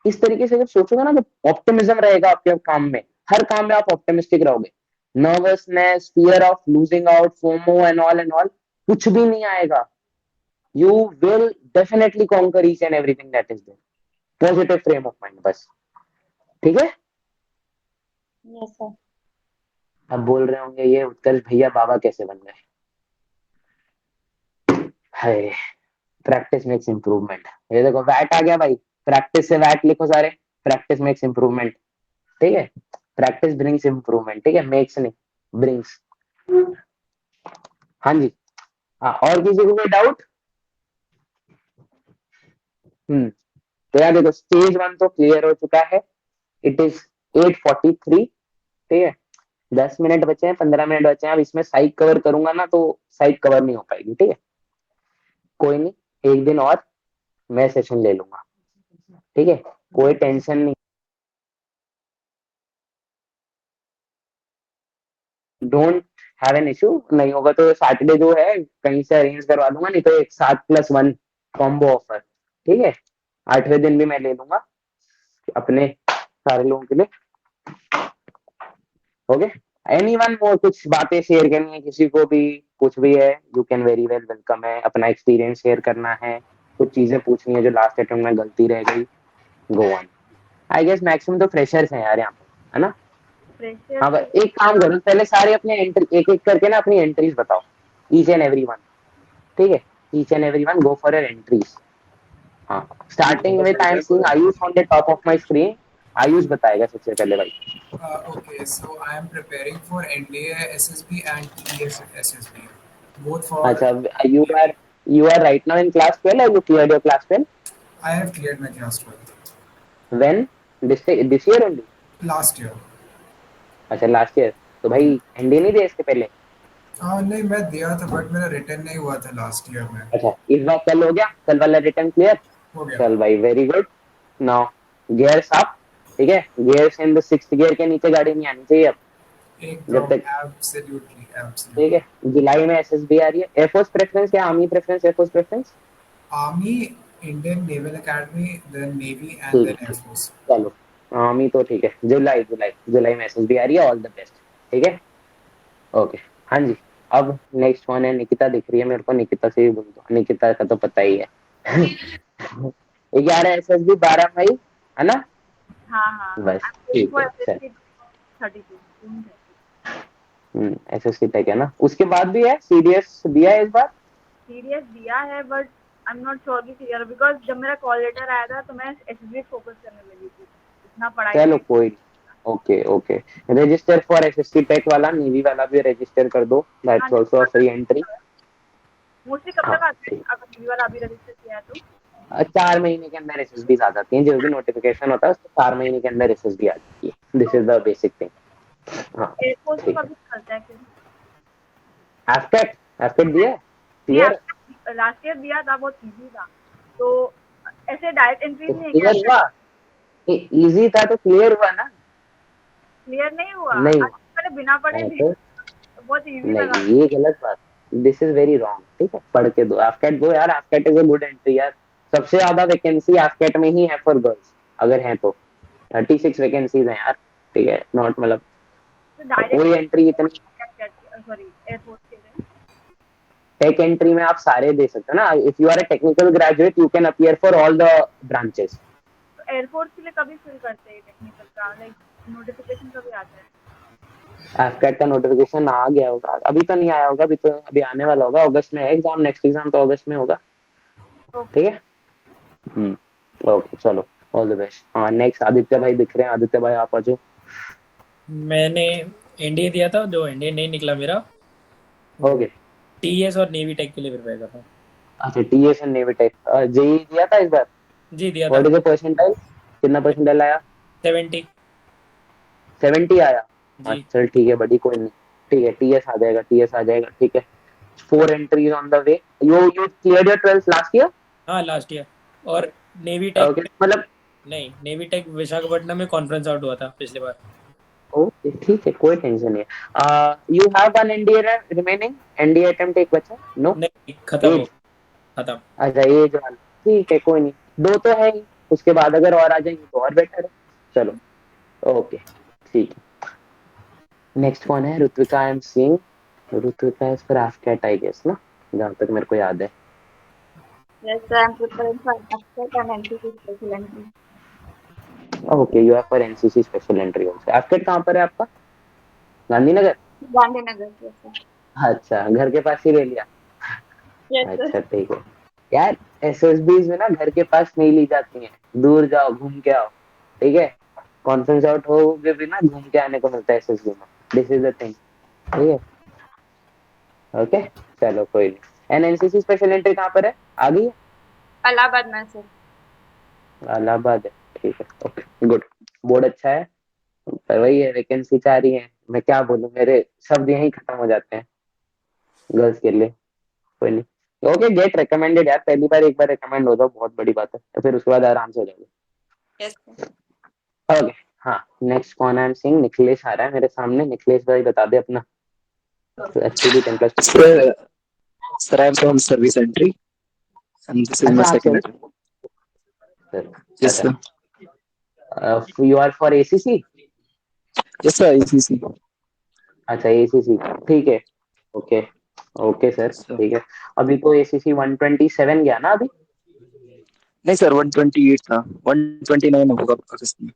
इस तरीके से जब सोचोगे ना तो ऑप्टिमिज्म रहेगा आपके काम में, हर काम में आप ऑप्टिमिस्टिक रहोगे। Nervousness, fear of losing out, FOMO and all कुछ भी नहीं आएगा। You will definitely conquer each and everything that is there. Positive frame of mind बस, ठीक है। Yes sir. अब बोल रहे होंगे ये उत्कर्ष भैया बाबा कैसे बन गए? हाय, प्रैक्टिस मेक्स इंप्रूवमेंट। ये देखो वैट आ गया भाई, प्रैक्टिस से वैट लिखो सारे। प्रैक्टिस मेक्स इंप्रूवमेंट, ठीक है। प्रैक्टिस ब्रिंग्स इंप्रूवमेंट, ठीक है, मेक्स नहीं, ब्रिंग्स। हाँ जी, हाँ, और किसी को कोई डाउट? तो यार देखो स्टेज 1 तो क्लियर हो चुका है। इट इज 8:43, ठीक है। 10 मिनट बचे हैं, 15 मिनट बचे हैं। अब इसमें साइक कवर करूंगा ना तो साइक कवर नहीं हो पाएगी, ठीक है। कोई नहीं, एक दिन और मैं सेशन ले लूंगा, ठीक है, कोई टेंशन नहीं। Don't have an issue. नहीं होगा तो सैटरडे जो है कहीं से अरेंज करवा दूंगा, नहीं तो एक 7+1 कॉम्बो ऑफर, ठीक है। 8वें दिन भी मैं ले लूंगा अपने सारे लोगों के लिए, ओके। एनीवन मोर कुछ बातें शेयर करनी है किसी को भी, कुछ भी है, you can very well welcome है। अपना एक्सपीरियंस शेयर करना है, कुछ चीजें पूछनी है जो लास्ट अटेम्प्ट में गलती रह गई, go on. I guess maximum तो फ्रेशर्स हैं यार यहाँ पे, है ना। फ्रेशर हाँ, एक काम करो, पहले सारे अपने एंट्री एक एक करके ना अपनी एंट्रीज बताओ, ईच एंड एवरी वन, ठीक है। Each and every one go for your entries. हाँ, starting with I am seeing Ayush on the top of my screen. Ayush बताएगा सबसे पहले भाई। Okay, so I am preparing for NDA SSB and TS SSB, both for. अच्छा, you are right now in class 12 or you cleared your class 12? I have cleared my class 12 When? This year only? last year. अच्छा, लास्ट ईयर। तो भाई एनडीए नहीं दिया इसके पहले? हाँ नहीं, मैं दिया था बट मेरा रिटर्न नहीं हुआ था लास्ट ईयर में। अच्छा, इस बार कल हो गया, कल वाला रिटर्न क्लियर? हो गया चल भाई, very good. Now gears up, ठीक है, gears in the sixth gear के नीचे गाड़ी नहीं आनी चाहिए अब, जब एकदम, तक, एब्सोल्युटली ठीक है। एब्सोल्युटली। जुलाई में एसएसबी आ रही है। एयरफोर्स प्रेफरेंस या army preference? Air force preference? Army, Indian naval academy, then navy and ठीक देन है, एयरफोर्स। चलो, आर्मी तो ठीक है। जुलाई जुलाई जुलाई में एसएसबी आ रही है, ऑल द बेस्ट, ठीक है। ओके, हाँ जी। अब नेक्स्ट वन है, निकिता दिख रही है मेरे को, निकिता से ही बोल दो, निकिता का तो पता ही है। 11 एसएसबी 12 मई, है ना? हाँ हाँ, बस आई एम ठीक फॉर है, चल। एसएससी 32 एसएससी तक है ना? उसके बाद भी है सीडीएस दिया है इस बार? सीरियस दिया है but I am not sure कि क्लियर, बिकॉज जब मेरा कॉल लेटर आया था तो मैं एसएससी फोकस करने लगी थी, इतना पढ़ाई चलो नहीं। कोई, okay okay. Register for SSC tech वाला, नेवी वाला भी रजिस्टर कर दो, हाँ, that's also free entry. Mostly कब हाँ तक आता है ठीक। अगर टीवी वाला अभी रजिस्टर किया है तो? 4 महीने के अंदर एसएसबी आ जाती है, जो भी नोटिफिकेशन होता है उसको 4 महीने के अंदर एसएसबी आ जाती है। This is the basic thing. हाँ एयरफोर्स तो ठीक कभी निकलता है फिर? है। एफटेट, एफटेट दिया है, नहीं, क्लियर? लास्ट ईयर दिया था, बहुत इजी था, तो ऐसे डायरेक्ट एंट्रीज नहीं है क्या? क्लियर हुआ? इजी था तो क्लियर हुआ ना? क्लियर नहीं हुआ, नहीं आज मैंने बिना पढ़े हाँ, दी, तो बहुत इजी लगा। नहीं, ये गलत बात, दिस इज वेरी रॉन्ग, ठीक है। पढ़ के दो, एफकेट दो यार, एफकेट इज अ गुड एंट्री यार। सबसे ज्यादा वैकेंसी एफकेट में ही है फॉर गर्ल्स, अगर है तो 36 वैकेंसीज हैं यार, ठीक है। नॉट मतलब तो कोई एंट्री इतनी, डायरेक्ट सॉरी एयरफोर्स के लिए टेक एंट्री में आप सारे दे सकते हो ना। If you are a technical graduate you can appear for all the branches. तो एयरफोर्स के लिए कभी फिल करते हैं टेक्निकल का, लाइक नोटिफिकेशन कभी आता है? एफकेट का नोटिफिकेशन आ गया होगा, अभी तो नहीं आया होगा, अभी तो अभी आने वाला होगा, अगस्त में है एग्जाम, नेक्स्ट एग्जाम तो अगस्त में होगा, ठीक है। ओके चलो, ऑल द बेस्ट। हाँ नेक्स्ट आदित्य भाई दिख रहे हैं, आदित्य भाई आप आ जाओ। मैंने एनडीए दिया था, जो एनडीए नहीं निकला मेरा, ओके, टीएस और नेवी टेक के लिए प्रिपेयर कर रहा हूँ। अच्छा TS and navy tech, JEE दिया था इस बार? जी दिया था। व्हाट इज द परसेंटाइल, कितना परसेंटाइल आया? 70। 70 आया? जी अच्छा ठीक है, बड़ी कोई नहीं, ठीक है, टीएस आ जाएगा, टीएस आ जाएगा, ठीक है। 4 entries on the way. You cleared your 12th last year? हाँ, लास्ट ईयर। और नेवी टेक ओके, मतलब नहीं, नेवी टेक विशाखापट्टनम में कॉन्फ्रेंस आउट हुआ था पिछली बार। ओके ठीक है, कोई टेंशन नहीं है। You have one NDA remaining, NDA attempt एक बचा? नो, नहीं, खत्म हो एज, खत्म। अच्छा एज वाला, ठीक है कोई नहीं, 2 तो है ही, उसके बाद अगर और आ जाएंगे तो और बेटर है। चलो ओके ठीक है। नेक्स्ट कौन है? Ritvika I am seeing, Ritvika is for AFCAT I guess ना, जहाँ तक मेरे को याद है। Yes, sir, I'm preparing for AFCAT and NCC special entry. Okay, you are for NCC special entry also. AFCAT कहाँ पर है आपका? गांधीनगर? Gandhinagar, yes, sir. अच्छा, घर के पास ही ले लिया? Yes, sir. अच्छा ठीक है यार, एसएसबीज में ना घर के पास नहीं ली जाती हैं, दूर जाओ घूम के आओ, ठीक है। कॉन्फ्रेंस आउट हो भी ना, घूम के आने को मिलता है एसएसबी में, दिस इज द थिंग, ठीक है। ओके चलो कोई नहीं। एंड एनसीसी स्पेशल एंट्री कहाँ पर है, आ गई है? इलाहाबाद में, sir. इलाहाबाद है, ठीक है, ओके गुड। बोर्ड अच्छा है, पर वही है, वैकेंसी चाह रही है, मैं क्या बोलूं, मेरे शब्द यहीं खत्म हो जाते हैं गर्ल्स के लिए। कोई नहीं, ओके गेट रिकमेंडेड यार, पहली बार एक बार रिकमेंड हो जाओ बहुत बड़ी बात है, तो फिर उसके बाद आराम से हो जाएगा। Yes, sir. ओके हाँ, नेक्स्ट कौन? आई एम सीइंग निखिलेश आ रहा है मेरे सामने। निखिलेश भाई बता दे अपना, HPD 10+2। Sir, I am from service entry, and this is my अच्छा आप second attempt. Yes, अच्छा, sir. You are for ACC? Yes, sir. ECC. अच्छा एसीसी, ठीक है, ओके ओके सर, Sir. ठीक है। अभी तो एसीसी 127 गया ना अभी? नहीं सर, 128 था, 129 होगा अगस्त में।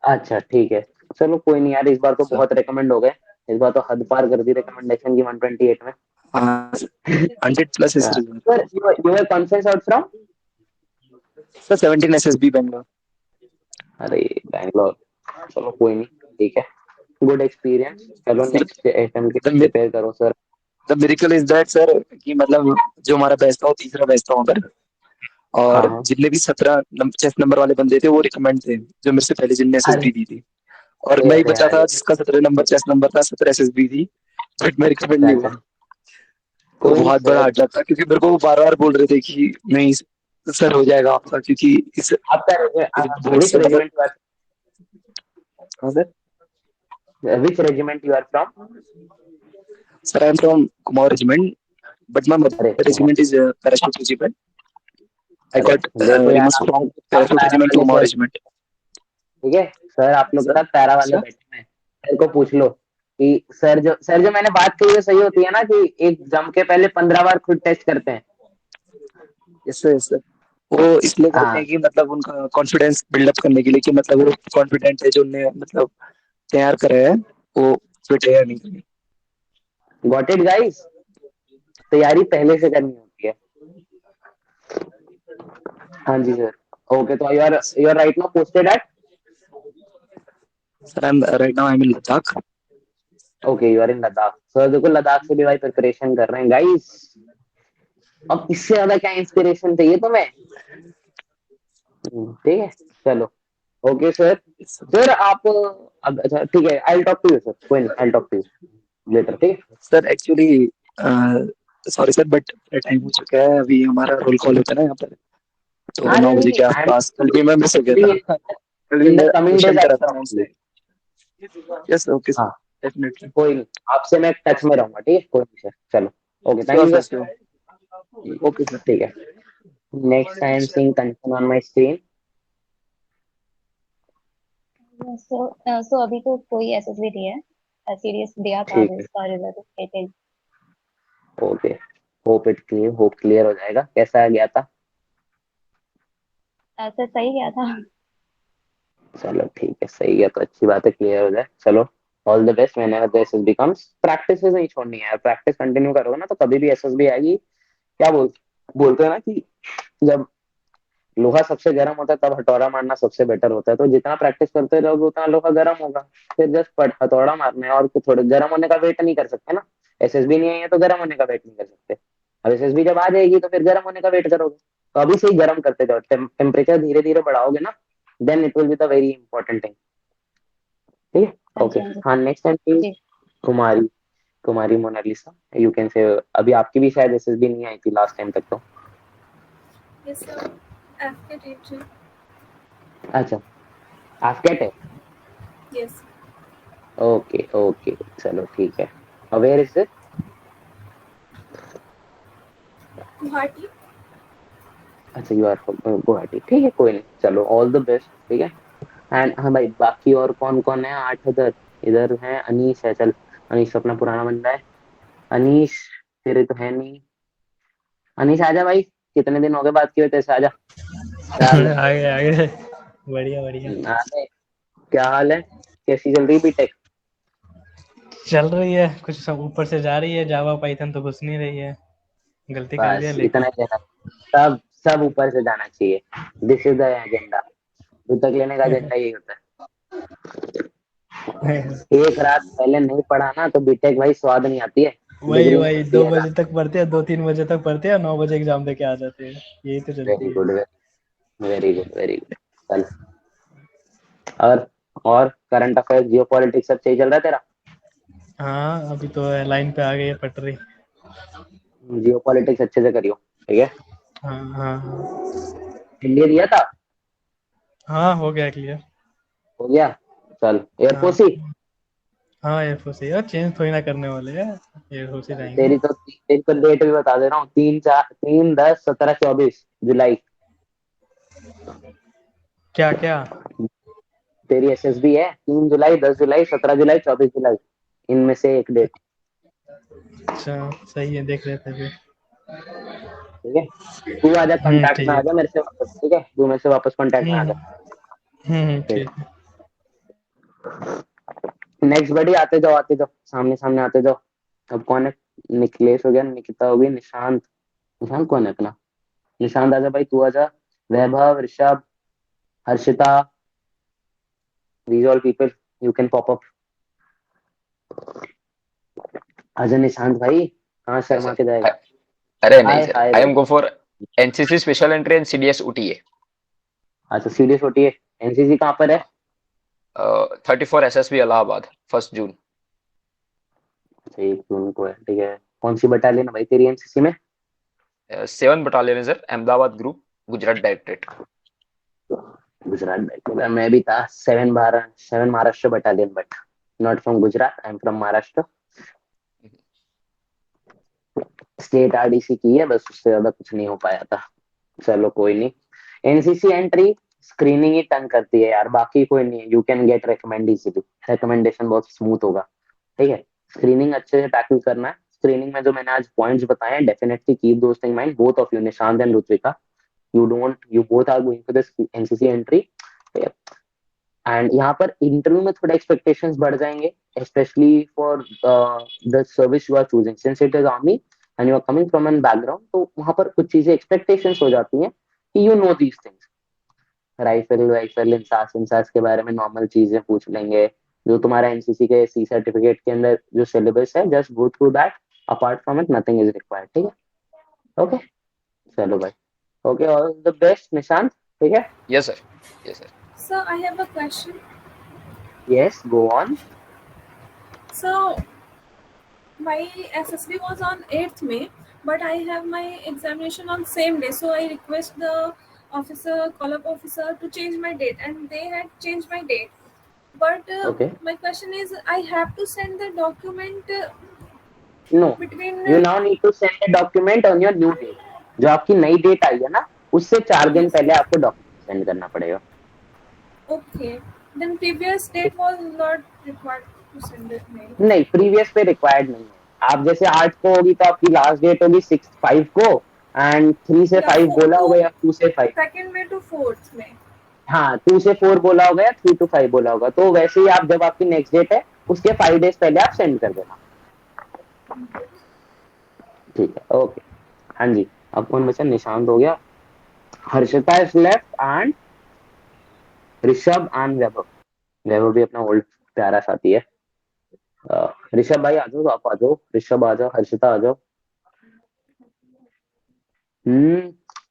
अच्छा ठीक है, चलो कोई नहीं यार, इस बार तो Sir. बहुत रिकमेंड हो गए, इस बार तो हद पार कर दी रिकमेंडेशन की 128 में। 100 plus is sir you are conference out from? Sir, 17 SSB Bangalore. अरे बैंगलोर, चलो कोई नहीं, ठीक है, गुड एक्सपीरियंस। चलो Sir, नेक्स्ट अटेम्प्ट के the, लिए mi- प्रिपेयर करो sir. the miracle is that sir कि मतलब जो हमारा बैच था वो तीसरा बैच था वहाँ पर, हाँ और हाँ, जितने भी 17 चेस्ट नंबर वाले बंदे थे वो रिकमेंड थे, जो मेरे से पहले जिनने अरे SSB दी थी। और मैं ही कैसे बचा यार था ये? जिसका 17 नंबर चेस नंबर था, 17 एसएसबी थी, बट मैं रिकमेंड अच्छा नहीं अच्छा, हुआ। तो कोई नहीं बहुत बड़ा सर। हर्ट था, क्योंकि मेरे को वो बार बार बोल रहे थे कि नहीं सर हो जाएगा आपका, क्योंकि इस आपका बोर्ड विच से मतलब। रेजिमेंट यू आर, हाँ sir. Which regiment you are from? Sir I am from Kumaon regiment, but my अरे mother regiment is parachute regiment. I अरे गॉट देखो यार, रिमूव्ड फ्रॉम आप पैराशूट पैरा रेजिमेंट टू वाले कुमाऊं सर, रेजिमेंट। ठीक है सर, आप लोग के सर साथ पैरा वाले सर बैठे हैं, सर को पूछ लो कि सर जो मैंने बात की वो सही होती है ना, कि एक जम के पहले 15 बार खुद टेस्ट करते हैं। Yes sir yes sir. वो इसलिए करते हैं हाँ, कि मतलब उनका कॉन्फिडेंस बिल्डअप करने के लिए, कि मतलब वो कॉन्फिडेंट है जो उन्हें मतलब तैयार करे है, वो फिट है या नहीं। गॉट इट गाइस, तैयारी पहले से करनी होती है। हाँ जी सर। ओके, तो you are right now posted at, sir I am right now I am in Ladakh. Okay you are in Ladakh sir. देखो लद्दाख से भी भाई प्रिपरेशन कर रहे हैं गाइस, अब इससे ज्यादा क्या इंस्पिरेशन चाहिए तुम्हें? ठीक है, चलो। Okay sir. सर आप अब अच्छा ठीक है, I talk to you sir, कोई नहीं, I talk to you later, ठीक है। Sir actually sorry sir, but time हो चुका है, अभी हमारा रोल कॉल होता है ना यहाँ पर, तो हाँ 9 नहीं बजे नहीं, के आई एम आसपास कल भी मैं मिस हो गया था। कल भी इन द मैं कमिंग क्वेश्चन डेज कर रहा आई था टॉक मैम टू से। यू। यस ओके सर, हाँ, डेफिनेटली। कोई नहीं, आपसे मैं टच में रहूंगा, ठीक है, कोई नहीं सर, चलो। Okay, thank sure you sir sir. Sure. Okay sir. ठीक है, next I am seeing Kanchan on my screen. So अभी तो कोई एसएसबी नहीं है, सीडीएस दिया था, ठीक अभी है, उसका result waited. Okay, hope clear हो जाएगा। कैसा गया था? ऐसे सही गया था। चलो ठीक है, सही है तो अच्छी बात है, क्लियर हो जाए। चलो, all the best. Whenever the SSB comes, practice नहीं छोड़नी है यार, प्रैक्टिस कंटिन्यू करोगे ना तो कभी भी एसएसबी आएगी। क्या बोलते हैं ना कि जब लोहा सबसे गर्म होता है तब हथौड़ा मारना सबसे बेटर होता है, तो जितना प्रैक्टिस करते रहोगे उतना लोहा गर्म होगा। फिर जस्ट हथौड़ा मारना है, और कुछ थोड़े गर्म होने का वेट नहीं कर सकते ना। एसएसबी नहीं आई है तो गर्म होने का वेट नहीं कर सकते। अब एसएसबी जब आ जाएगी तो फिर गर्म होने का वेट करोगे, तो अभी से ही गर्म करते जाओ, टेम्परेचर धीरे धीरे बढ़ाओगे ना, then it will be the very important thing. ठीक है, हाँ ओके। जी, हाँ जी। हाँ, नेक्स्ट टाइम जी। Kumari, Kumari Monalisa, you can say. अभी आपकी भी शायद एसएसबी नहीं आई थी लास्ट टाइम तक तो। Yes, sir. After teacher. अच्छा, आफ्टर है। Yes. ओके ओके, चलो ठीक है। Where is it? Guwahati. अच्छा, यू आर गुवाहाटी, ठीक है, कोई नहीं, चलो ऑल द बेस्ट, ठीक है। एंड हाँ भाई, बाकी और कौन कौन है? 8 इधर, इधर है अनीश है, चल। अनीश तो अपना पुराना बंदा है। अनीश, तेरे तो है नहीं। अनीश आजा भाई, कितने दिन हो गए बात किए तेरे से, आजा। क्या हाल है? आगे बढ़िया बढ़िया आ गए। क्या हाल है? कैसी चल रही बीटेक? चल रही है, कुछ सब ऊपर से जा रही है, जावा पाइथन तो घुस नहीं रही है, गलती कर दिया बस इतना लेकिन। ही देना, सब सब ऊपर से जाना चाहिए। This is the agenda, BTech लेने का एजेंडा यही होता है। एक रात पहले नहीं पढ़ा ना तो बीटेक भाई स्वाद नहीं आती है, वही डिग्री नहीं वही मिलती 2 है। बजे तक पढ़ते हैं, 2-3 बजे तक पढ़ते हैं, 9 बजे एग्जाम देके आ जाते हैं, यही तो वेरी चलती है। Good, very good, very good. चल, और करंट अफेयर, जियो पॉलिटिक्स सब सही चल रहा है तेरा? हाँ अभी तो लाइन पे आ गई है पटरी। जियो पॉलिटिक्स अच्छे से करियो, ठीक है। हाँ हाँ हाँ। इंडिया दिया था? हाँ हो गया क्लियर। हो गया, चल हाँ एयरफोर्स ही। हाँ एयरफोर्स यार, चेंज थोड़ी ना करने वाले हैं, एयरफोर्स ही रहेंगे। तेरी तो डेट भी बता दे रहा हूँ, 3, 4, 3, 10, 17, 24 जुलाई। क्या क्या? तेरी एसएसबी है 3 जुलाई, 10 जुलाई, 17 जुलाई, 24 जुलाई, इनमें से एक डेट, अच्छा सही है, देख लेते हैं फिर। ठीक है। तू आजा कांटेक्ट ठीक में, है। आजा मेरे से वापस, ठीक है, तू मेरे से वापस कांटेक्ट में आजा। ठीक है। नेक्स्ट बड़ी, आते जाओ, सामने सामने आते जाओ। अब कौन है? निखिलेश हो गया, निकिता हो गई, निशांत। निशांत कौन है अपना? निशांत आजा भाई, तू आजा। वैभव, Rishabh, Harshita, these all people you can pop up। आजा निशांत भाई, कहाँ हाय शर्मा सर। के जाएगा? अरे नहीं हाय सर, हाय आई भाई। M go for NCC special entry and CDS OTA. अच्छा, सीरियस होती है। एनसीसी कहाँ पर है? 34 SSB इलाहाबाद 1 जून। 1 जून को है, ठीक है। कौन सी बटालियन है भाई तेरी एनसीसी में? 7 बटालियन है sir, Ahmedabad group, Gujarat directorate. Gujarat बैठे मैं भी था। 7 Maharashtra battalion, but not from Gujarat, I am from Maharashtra. State RDC की है बस, उससे ज्यादा कुछ नहीं हो पाया था। चलो कोई नहीं। एनसीसी एंट्री स्क्रीनिंग ही तंग करती है यार, बाकी कोई नहीं है। You can get recommend easily, recommendation बहुत स्मूथ होगा, ठीक है। स्क्रीनिंग अच्छे से टैकल करना है। स्क्रीनिंग में जो मैंने आज पॉइंट्स बताए हैं, definitely keep those in mind, both of you, Nishant and Rutvika. you both are going for this NCC entry, and यहाँ पर इंटरव्यू में थोड़ा एक्सपेक्टेशंस बढ़ जाएंगे, specially for the service you are choosing, since it is army and you are coming from an background, तो वहां पर कुछ चीजें एक्सपेक्टेशंस हो जाती हैं कि you know these things. Rifle INSAS के बारे में नॉर्मल चीजें पूछ लेंगे, जो तुम्हारा एनसीसी के सी सर्टिफिकेट के अंदर जो सिलेबस है, just go through that, apart from it nothing is required, ठीक है। ओके चलो भाई, okay, all the best Nishant, ठीक है। Yes sir, yes sir. So I have a question. Yes go on. So my SSB was on 8th May, but I have my examination on same day. So I request the officer, call-up officer, to change my date, and they had changed my date. But Okay. my question is, I have to send the document no, between. You now need to send a document on your new date. जो आपकी नई डेट आई है ना, उससे 4 दिन पहले आपको डॉक्यूमेंट सेंड करना पड़ेगा। Okay. Then previous date was not required to send it mail. नहीं, प्रीवियस पे रिक्वायर्ड नहीं है। आप जैसे 8 को होगी तो आपकी लास्ट डेट होगी 6/5 को, एंड 3 से 5 बोला होगा या 2 से 5। 2nd May to 4th May. हाँ, 2 से 4 बोला होगा या 3 to 5 बोला होगा, तो वैसे ही आप जब आपकी नेक्स्ट डेट है उसके 5 डेज पहले आप सेंड कर देना, ठीक है। ओके, हाँ जी, अब कौन बचा? निशांत हो गया, Harshita is left, and Rishabh and Vaibhav. Vaibhav भी अपना ओल्ड प्यारा साथी है। ऋषभ भाई आ जाओ, तो आप आ जाओ, ऋषभ आ जाओ, हर्षिता आ जाओ।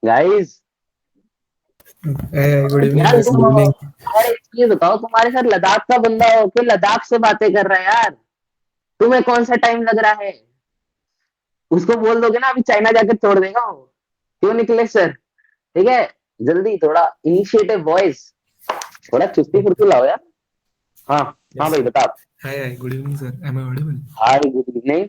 Guys, good evening. यार अरे ये बताओ, तुम्हारे साथ लद्दाख का बंदा हो के लद्दाख से बातें कर रहा है यार, तुम्हें कौन सा टाइम लग रहा है? उसको बोल दोगे ना अभी चाइना जाकर छोड़ देगा वो। क्यों निकले सर, ठीक है, जल्दी थोड़ा इनिशिएटिव वॉइस, थोड़ा चुस्ती फुर्ती लाओ यार। हाँ हाँ भाई बता। Hi, good evening, sir. Am I audible? Hi, good evening.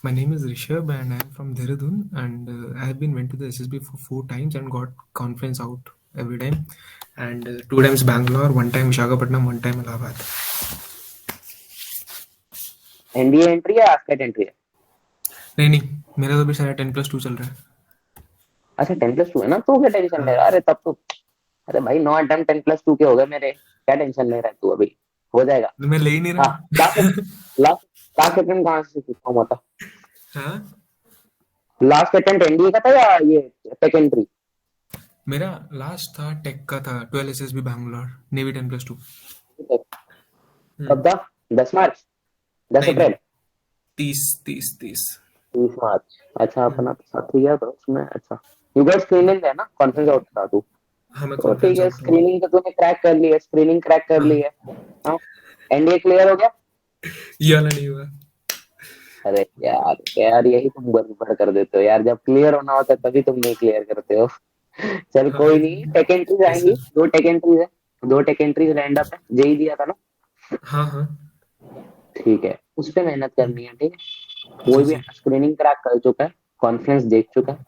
My name is Rishabh and I'm from Dehradun, and I have been went to the SSB for 4 times and got conference out every time, and 2 times Bangalore, 1 time Visakhapatnam, 1 time Allahabad. NDA entry है, आस्केट एंट्री है? नहीं, मेरा तो अभी सारा 10+2 चल रहा है। अच्छा 10+2 है ना, तो क्या टेंशन ले रहा है? अरे तब तो, अरे भाई 9 अटेम्प्ट 10+2 के हो गए मेरे, क्या टेंशन ले रहा है तू? अभी हो जाएगा। मैं ले ही नहीं रहा। लास्ट अटेम्प्ट कहाँ से परफॉर्म होता? हाँ, लास्ट अटेम्प्ट एनडीए का था या ये टेक एंट्री? मेरा लास्ट था टेक का था, 12 SSB बैंगलोर, नेवी 10+2। कब था? 10 मार्च, 10 अप्रैल, 30 मार्च। अच्छा, अपना तो साथ ही गया था उसमें। अच्छा, यू गॉट स्क्रीनिंग है ना, कॉन्फ्रेंस आउट था तू? हाँ, मैं तो ठीक है, स्क्रीनिंग तो तूने क्रैक कर ली है, स्क्रीनिंग क्रैक कर ली है। हाँ, एनडीए क्लियर हो गया? ये वाला नहीं हुआ। अरे यार यही तुम गड़बड़ कर देते हो यार, जब क्लियर होना होता है तभी तुम नहीं क्लियर करते हो। चल कोई नहीं, टेक एंट्रीज आएंगी, 2 टेक एंट्रीज है, 2 टेक एंट्रीज रैंड अप है, जेई दिया था ना? हाँ, ठीक है, उस पे मेहनत करनी है, ठीक है। कोई भी स्क्रीनिंग क्रैक कर चुका है, कॉन्फ्रेंस देख चुका है,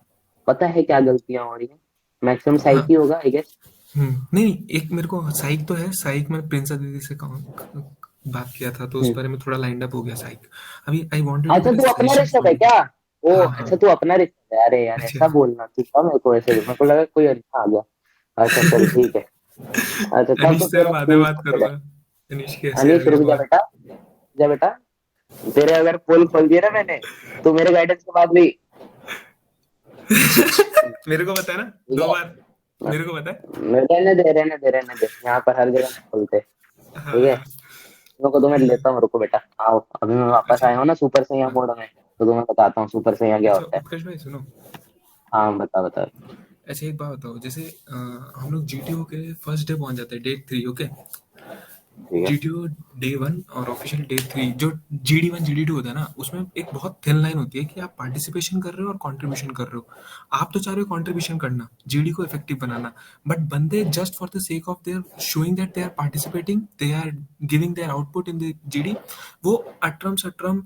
पता है क्या गलतियां हो रही है, मैक्सिमम साइक ही होगा आई गेस। नहीं, एक मेरे को साइक तो है। साइक में प्रिंसा दीदी से बात किया था, तो उस बारे में थोड़ा लाइंड अप हो गया साइक। अभी आई वांटेड। अच्छा तू अपना रिश्ता है क्या? ओ अच्छा, तू अपना रिश्ता है। अरे यार ऐसा बोलना तू, था मेरे को ऐसे, मेरे को लगा कोई अच्छा आ गया। अच्छा चल ठीक है। अच्छा तब तो तेरा बातें बात करूंगा। अनीश रुक जा बेटा, जा बेटा, तेरे अगर पोल खोल दिया ना मैंने, तो मेरे गाइडेंस के बाद भी मेरे को पता है ना, 2 बार मेरे को पता है। रहने दे, यहाँ पर हर जगह खोलते, ठीक है। तो तुम्हें लेता हूँ, रुको बेटा, आओ, अभी मैं वापस आया हूँ ना सुपर सैया मोड में, तो तुम्हें बताता हूँ सुपर सैया क्या होता है। उत्कर्ष भाई सुनो, हाँ बता। ऐसे एक बात बताओ, जैसे हम लोग जीटीओ के फर्स्ट डे पहुंच जाते हैं, डे 3, ओके। ठीक है। जीटीओ डे 1 और ऑफिशियल डे 3, जो GD1 GD2 होता है ना, उसमें एक बहुत थिन लाइन होती है कि आप पार्टिसिपेशन कर रहे हो और कंट्रीब्यूशन कर रहे हो। आप तो चाह रहे हो कंट्रीब्यूशन करना, जीडी को इफेक्टिव बनाना, बट बंदे just for the sake of their showing that they are participating, they are giving their output in the GD, वो अटरम सटरम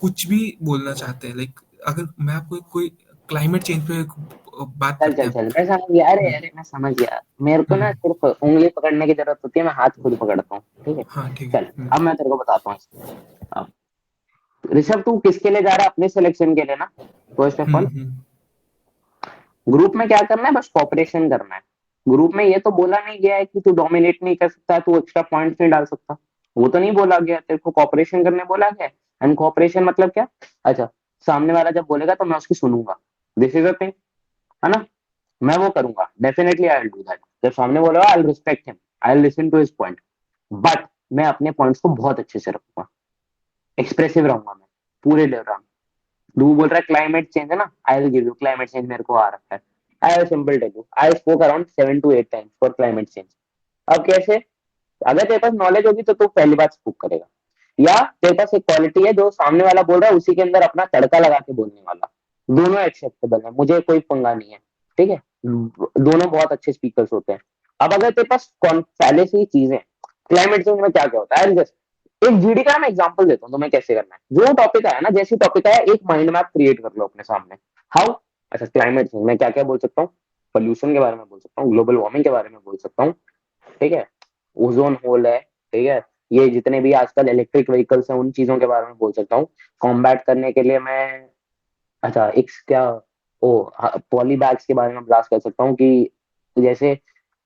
कुछ भी बोलना चाहते हैं। लाइक अगर मैं आपको कोई क्लाइमेट चेंज पे एक बात चल करते चल हैं। चल, मैं समझ गया, अरे अरे मैं समझ गया। मेरे को ना सिर्फ उंगली पकड़ने की जरूरत होती है, मैं हाथ खुद पकड़ता हूँ, ठीक है। हाँ ठीक है। चल अब मैं तेरे को बताता हूँ। अब ऋषभ, तू किसके लिए जा रहा है? अपने सिलेक्शन के लिए ना। फर्स्ट ऑफ ऑल, ग्रुप में क्या करना है? बस कॉपरेशन करना है। ग्रुप में ये तो बोला नहीं गया है कि तू डोमिनेट नहीं कर सकता, तू एक्स्ट्रा पॉइंट्स नहीं डाल सकता, वो तो नहीं बोला गया। तेरे को कॉपरेशन करने बोला गया। एंड कॉपरेशन मतलब क्या? अच्छा, सामने वाला जब बोलेगा तो मैं उसकी सुनूंगा, दिस इज अ थिंग, है ना। मैं वो करूंगा, definitely I will do that. जब सामने बोलेगा I will respect him, I will listen to his point, but मैं अपने पॉइंट्स को बहुत अच्छे से रखूंगा, एक्सप्रेसिव रहूंगा मैं पूरे दौरान। डू बोल रहा है क्लाइमेट चेंज है ना, I will give you climate change, मेरे को आ रखा है। I will simple tell you, I spoke around 7 to 8 times for climate change. अब कैसे? अगर तेरे पास नॉलेज होगी तो तू पहली बात स्पोक करेगा, या तेरे पास एक क्वालिटी है जो सामने वाला बोल रहा है उसी के अंदर अपना तड़का लगा के बोलने वाला, दोनों एक्सेप्टेबल है, मुझे कोई पंगा नहीं है, ठीक है। दोनों बहुत अच्छे स्पीकर्स होते हैं। अब अगर तेरे पास पहले से ही चीजें, क्लाइमेट चेंज में क्या क्या होता है, एक जीडी का मैं एग्जांपल देता हूँ तुम्हें कैसे करना है। जो टॉपिक आया ना, जैसी टॉपिक आया, एक माइंड मैप क्रिएट कर लो अपने सामने। हाउ? अच्छा, क्लाइमेट चेंज में क्या क्या बोल सकता हूँ? पोल्यूशन के बारे में बोल सकता हूँ, ग्लोबल वार्मिंग के बारे में बोल सकता हूँ, ठीक है। ओजोन होल है, ठीक है। ये जितने भी आजकल इलेक्ट्रिक व्हीकल्स हैं उन चीजों के बारे में बोल सकता हूँ। कॉम्बैट करने के लिए मैं, अच्छा एक क्या, ओ पॉली बैग्स के बारे में ब्लास्ट कर सकता हूँ कि जैसे,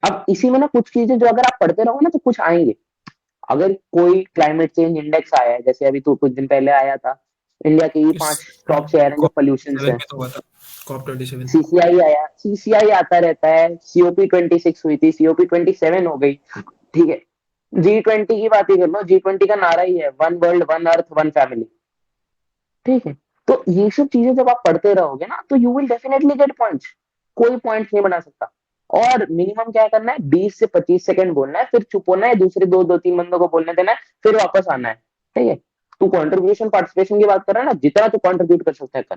अब इसी में ना कुछ चीजें जो अगर आप पढ़ते रहो ना तो कुछ आएंगे। अगर कोई क्लाइमेट चेंज इंडेक्स आया है, जैसे अभी तो कुछ दिन पहले आया था, इंडिया के ये 5 टॉप शहर हैं जो पोल्यूशन है। COP27 सीसीआई आया, सीसीआई आता रहता है। COP26 हुई थी, COP27 हो गई, ठीक है। G20 की बात ही कर लो, G20 का नारा ही है one world one earth one family, ठीक है। तो ये सब चीजें जब आप पढ़ते रहोगे ना तो you will definitely get points. कोई पॉइंट्स नहीं बना सकता। और मिनिमम क्या करना है, 20 से 25 सेकंड बोलना है, फिर चुप होना है, दूसरे दो दो तीन बंदों को बोलने देना है, फिर वापस आना है, ठीक है। तू कंट्रीब्यूशन पार्टिसिपेशन की बात कर रहा है ना, जितना तू कंट्रीब्यूट कर सकता है कर।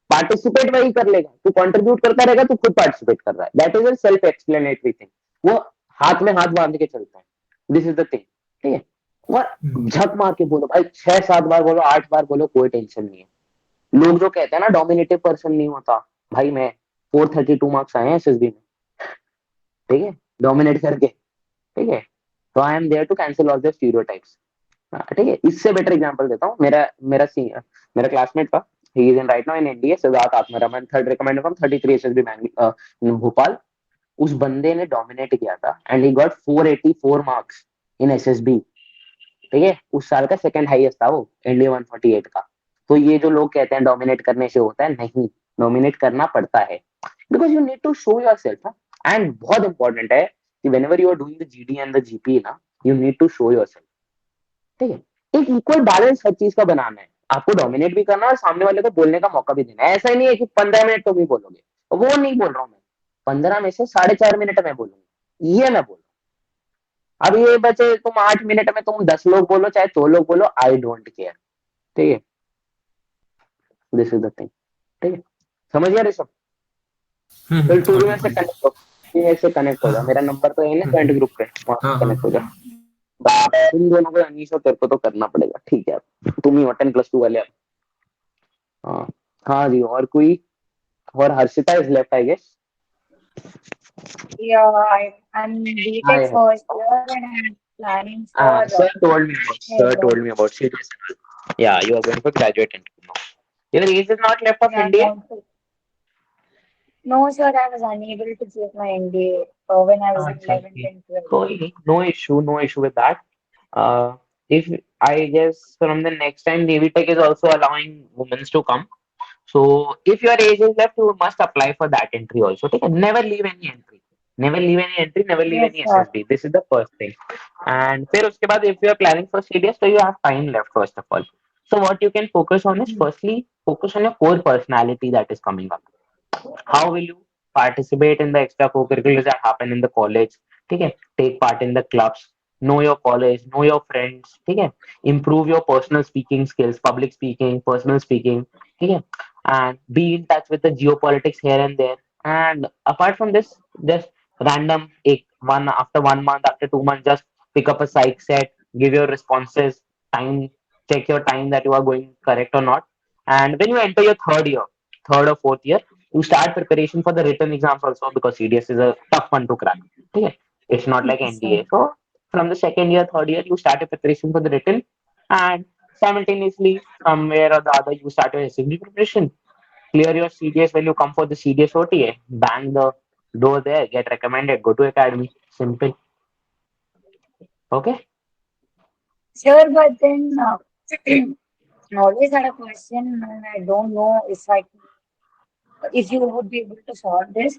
पार्टिसिपेट वही कर लेगा, तू कंट्रीब्यूट करता रहेगा, तू खुद पार्टिसिपेट कर रहा है, that is a self explanatory thing. वो हाथ में हाथ बांध के चलता है, दिस इज द थिंग, ठीक है। और झक मार के बोलो भाई, 6-7 बार बोलो, 8 बार बोलो, कोई टेंशन नहीं है। लोग जो कहते हैं ना डोमिनेटिव पर्सन नहीं होता, भाई मैं 432 मार्क्स आए हैं एसएसबी में, ठीक है, डोमिनेट करके, ठीक है। तो I am there to cancel all the stereotypes, ठीक है। इससे बेटर एग्जांपल देता हूँ, मेरा मेरा मेरा क्लासमेट था, he is in right now in NDA, Siddharth Atmaraman, third recommend from 33 SSB Bhopal. उस बंदे ने डोमिनेट किया था and he got 484 marks in SSB, ठीक है। उस साल का सेकंड हाईएस्ट था वो, एनडीए 148 का। तो ये जो लोग कहते हैं डोमिनेट करने से होता है, नहीं, डोमिनेट करना पड़ता है, because you need to show yourself. And बहुत इंपॉर्टेंट है कि whenever you are doing the GD and the GP ना, you need to show yourself, ठीक है। एक इक्वल बैलेंस हर चीज का बनाना है, आपको डोमिनेट भी करना है और सामने वाले को बोलने का मौका भी देना है। ऐसा ही नहीं है कि 15 मिनट तो भी बोलोगे, वो नहीं बोल रहा हूँ मैं। 15 में से 4.5 मिनट में बोलूंगा, ये मैं बोल रहा हूँ। अब ये बचे, तुम 8 मिनट में तुम 10 लोग बोलो चाहे 2 लोग बोलो, आई डोंट केयर, ठीक है। दिस इज द थिंग, ठीक है। समझ गया ऋषभ? फिर तू भी मेरे से कनेक्ट हो, मेरे से कनेक्ट हो जा, मेरा नंबर तो है ना फ्रेंड ग्रुप पे, वहां कनेक्ट हो जा। तुम दोनों को, अनीश और तेरे को तो करना पड़ेगा, ठीक है। तुम ही हो 10+2 वाले। हाँ हाँ जी, और कोई? और Harshita is left I guess. Yeah, I'm BTech first year and I'm planning for. Sir told me about CDS. Yeah, you are going for graduate interview now. Your age is not left of NDA? No, sir, I was unable to give my NDA when I was in 11th and 12th. No issue with that. If I guess from the next time, Navy Tech is also allowing women to come. So if your age is left, you must apply for that entry also. Take it. Never leave any entry. Never leave any SSB. This is the first thing. And फिर उसके बाद, if you are planning for CDS, so you have time left first of all. So what you can focus on is, firstly, focus on your core personality that is coming up. How will you participate in the extracurriculars that happen in the college. ठीक है, take part in the clubs, know your college, know your friends. ठीक है, improve your personal speaking skills, public speaking, personal speaking. ठीक है, and be in touch with the geopolitics here and there. And apart from this, just random one after 1 month, after 2 months, just pick up a psych set, give your responses, time, check your time that you are going correct or not. And when you enter your third or fourth year, you start preparation for the written exams also, because CDS is a tough one to crack. Okay? It's not like Yes, NDA. sir. So from the second year, third year, you start your preparation for the written, and simultaneously, somewhere or the other, you start your SMB preparation. Clear your CDS when you come for the CDS OTA. Bang the door there, get recommended, go to academy. Simple. Okay? Sure, but then I always had a question, and I don't know if you would be able to solve this.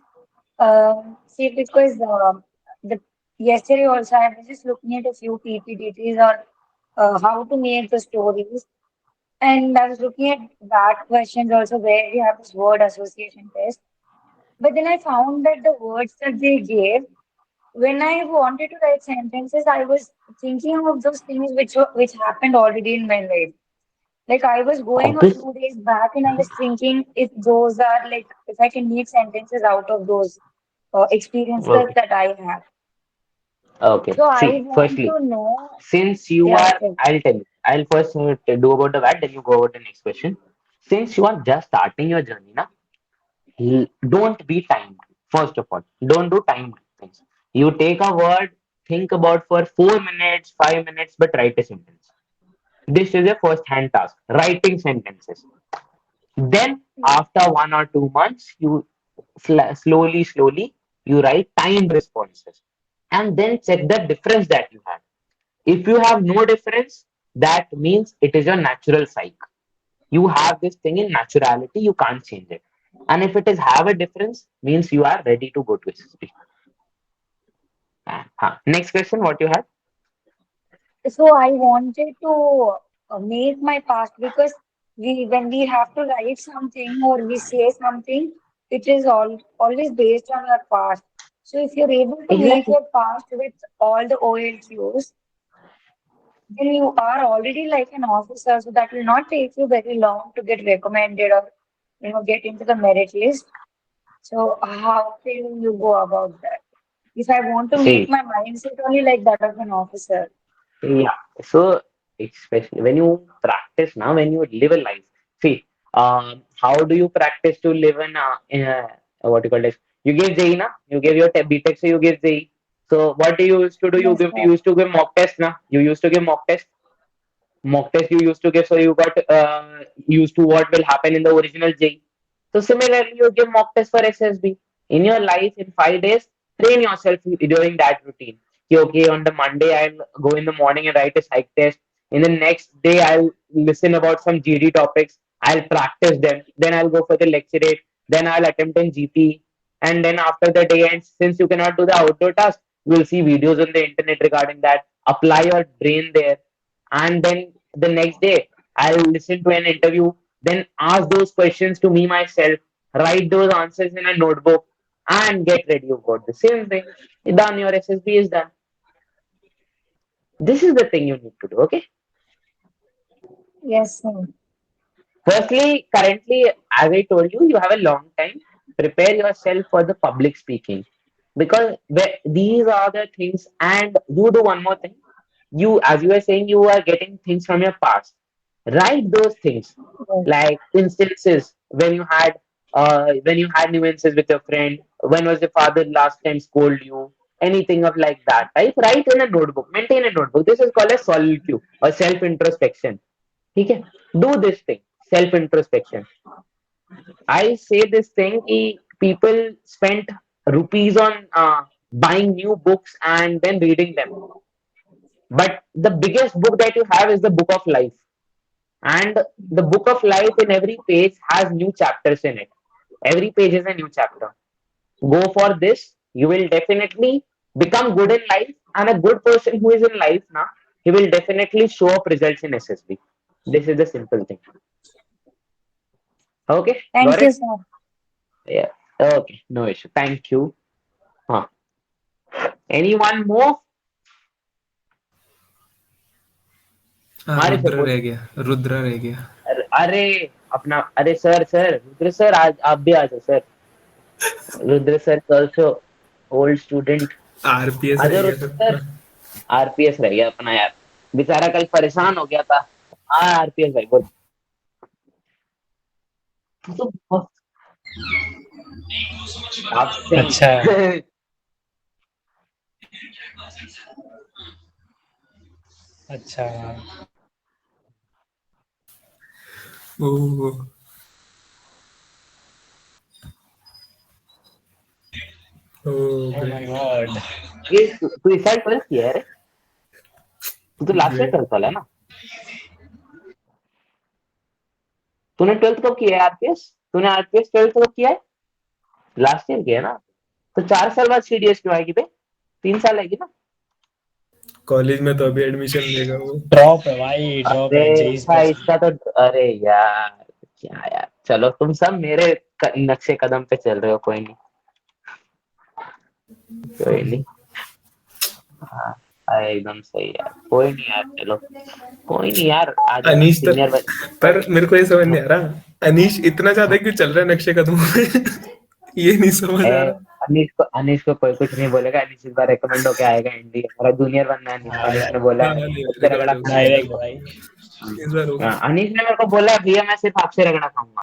See, because the yesterday also I was just looking at a few PPTs on how to make the stories, and I was looking at that questions also where we have this word association test. But then I found that the words that they gave, when I wanted to write sentences, I was thinking of those things which happened already in my life. Like I was going a Obvious. few days back and I was thinking if those are like if I can make sentences out of those experiences Okay. that I have. Okay. So I See, want firstly, to know. since you Yeah, are, okay. I'll tell you. I'll first do about the what, then you go about the next question. Since you are just starting your journey, na, don't be timed. First of all, don't do timed things. You take a word, think about for 4 minutes, 5 minutes, but write a sentence. This is a first hand task. Writing sentences. Then after 1 or 2 months, you slowly you write timed responses, and then check the difference that you have. If you have no difference, that means it is your natural psyche. You have this thing in naturality, you can't change it. And if it is have a difference, means you are ready to go to SSB. Next question, what you have? So I wanted to make my past because we when we have to write something or we say something, it is always based on our past. So if you're able to make Exactly. your past with all the OLQs, then you are already like an officer, so that will not take you very long to get recommended or get into the merit list. So how can you go about that? If I want to make See, my mindset only like that of an officer. yeah. So especially when you practice now, when you live a life, see, how do you practice to live in a what you call this? You give JE, na? You give your BTech, so you give JE. So what do you used to do? Yes, You sir. used to give mock test, na? You used to give mock test you used to give, so you got used to what will happen in the original JE. So similarly, you give mock test for SSB. In your life, in 5 days, train yourself during that routine. Okay, on the Monday, I'll go in the morning and write a psych test. In the next day, I'll listen about some GD topics. I'll practice them. Then I'll go for the lecturate. Then I'll attempt in GP. And then after the day ends, since you cannot do the outdoor task, you will see videos on the internet regarding that. Apply your brain there, and then the next day I'll listen to an interview, then ask those questions to me myself, write those answers in a notebook, and get ready. You got the same thing done. Your SSB is done. This is the thing you need to do. Okay. Yes, sir. Firstly, currently, as I told you, you have a long time. Prepare yourself for the public speaking, because these are the things. And you do one more thing. You, as you were saying, you are getting things from your past. Write those things, Yes. like instances when you had nuances with your friend. When was your father last time scold you? Anything of like that type. Write in a notebook. Maintain a notebook. This is called a solitude or self introspection. Okay, do this thing, self introspection. I say this thing, people spent rupees on buying new books and then reading them, but the biggest book that you have is the book of life. And the book of life, in every page has new chapters in it. Every page is a new chapter. Go for this, you will definitely become good in life. And a good person who is in life now, he will definitely show up results in SSB. This is the simple thing. Okay, Thank got you, it? sir. Yeah. Okay, no issue. Thank you. Huh. Anyone more? हाँ हमारे से रुद्र कोई रह गया, रुद्र रह गया। अरे अपना अरे सर रुद्र सर आज आप भी आ जाओ sir. Rudra sir also old student. RPS आ रह जाओ गया रुद्र था। सर। आरपीएस रह गया अपना यार, बेचारा कल परेशान हो गया था। हाँ आरपीएस भाई बोल। तो बहुत आपसे अच्छा अच्छा ओह ओह ओह माय गॉड। ये तू इस साल 12th किया है रे? तू तो लास्ट ईयर ग्रेट। 12th वाला है ना? तूने 12th कब किया है आरपीएस? तूने आरपीएस 12th कब किया है? लास्ट ईयर किया है ना? तो 4 साल बाद सीडीएस क्यों आएगी बे? 3 साल आएगी ना? कॉलेज में तो अभी एडमिशन लेगा वो। ड्रॉप है भाई, ड्रॉप है अरे 23%। इसका तो अरे यार क्या यार, चलो तुम सब मेरे नक्शे कदम पे चल रहे हो, कोई नहीं कोई नहीं। हाँ एकदम सही यार, कोई नहीं यार, चलो कोई नहीं यार, आ जाना अनीश तो, सीनियर। पर मेरे को ये समझ नहीं आ रहा, अनीश इतना ज्यादा क्यों चल रहा है नक्शे कदमों में? ये नहीं समझ आ रहा। अनीश को कोई कुछ नहीं बोलेगा। अनीश इस बार रिकमेंड होके आएगा इंडिया, हमारा जूनियर बनना है अनीश। हाँ अनीश यार, ने बोला हाँ है हाँ, नहीं उससे रगड़ा रिकमेंड होगा खाऊंगा। डायरेक्ट भाई। इस बार होगा। अनीश ने मेरे को बोला है भैया मैं सिर्फ आपसे रगड़ा खाऊंगा।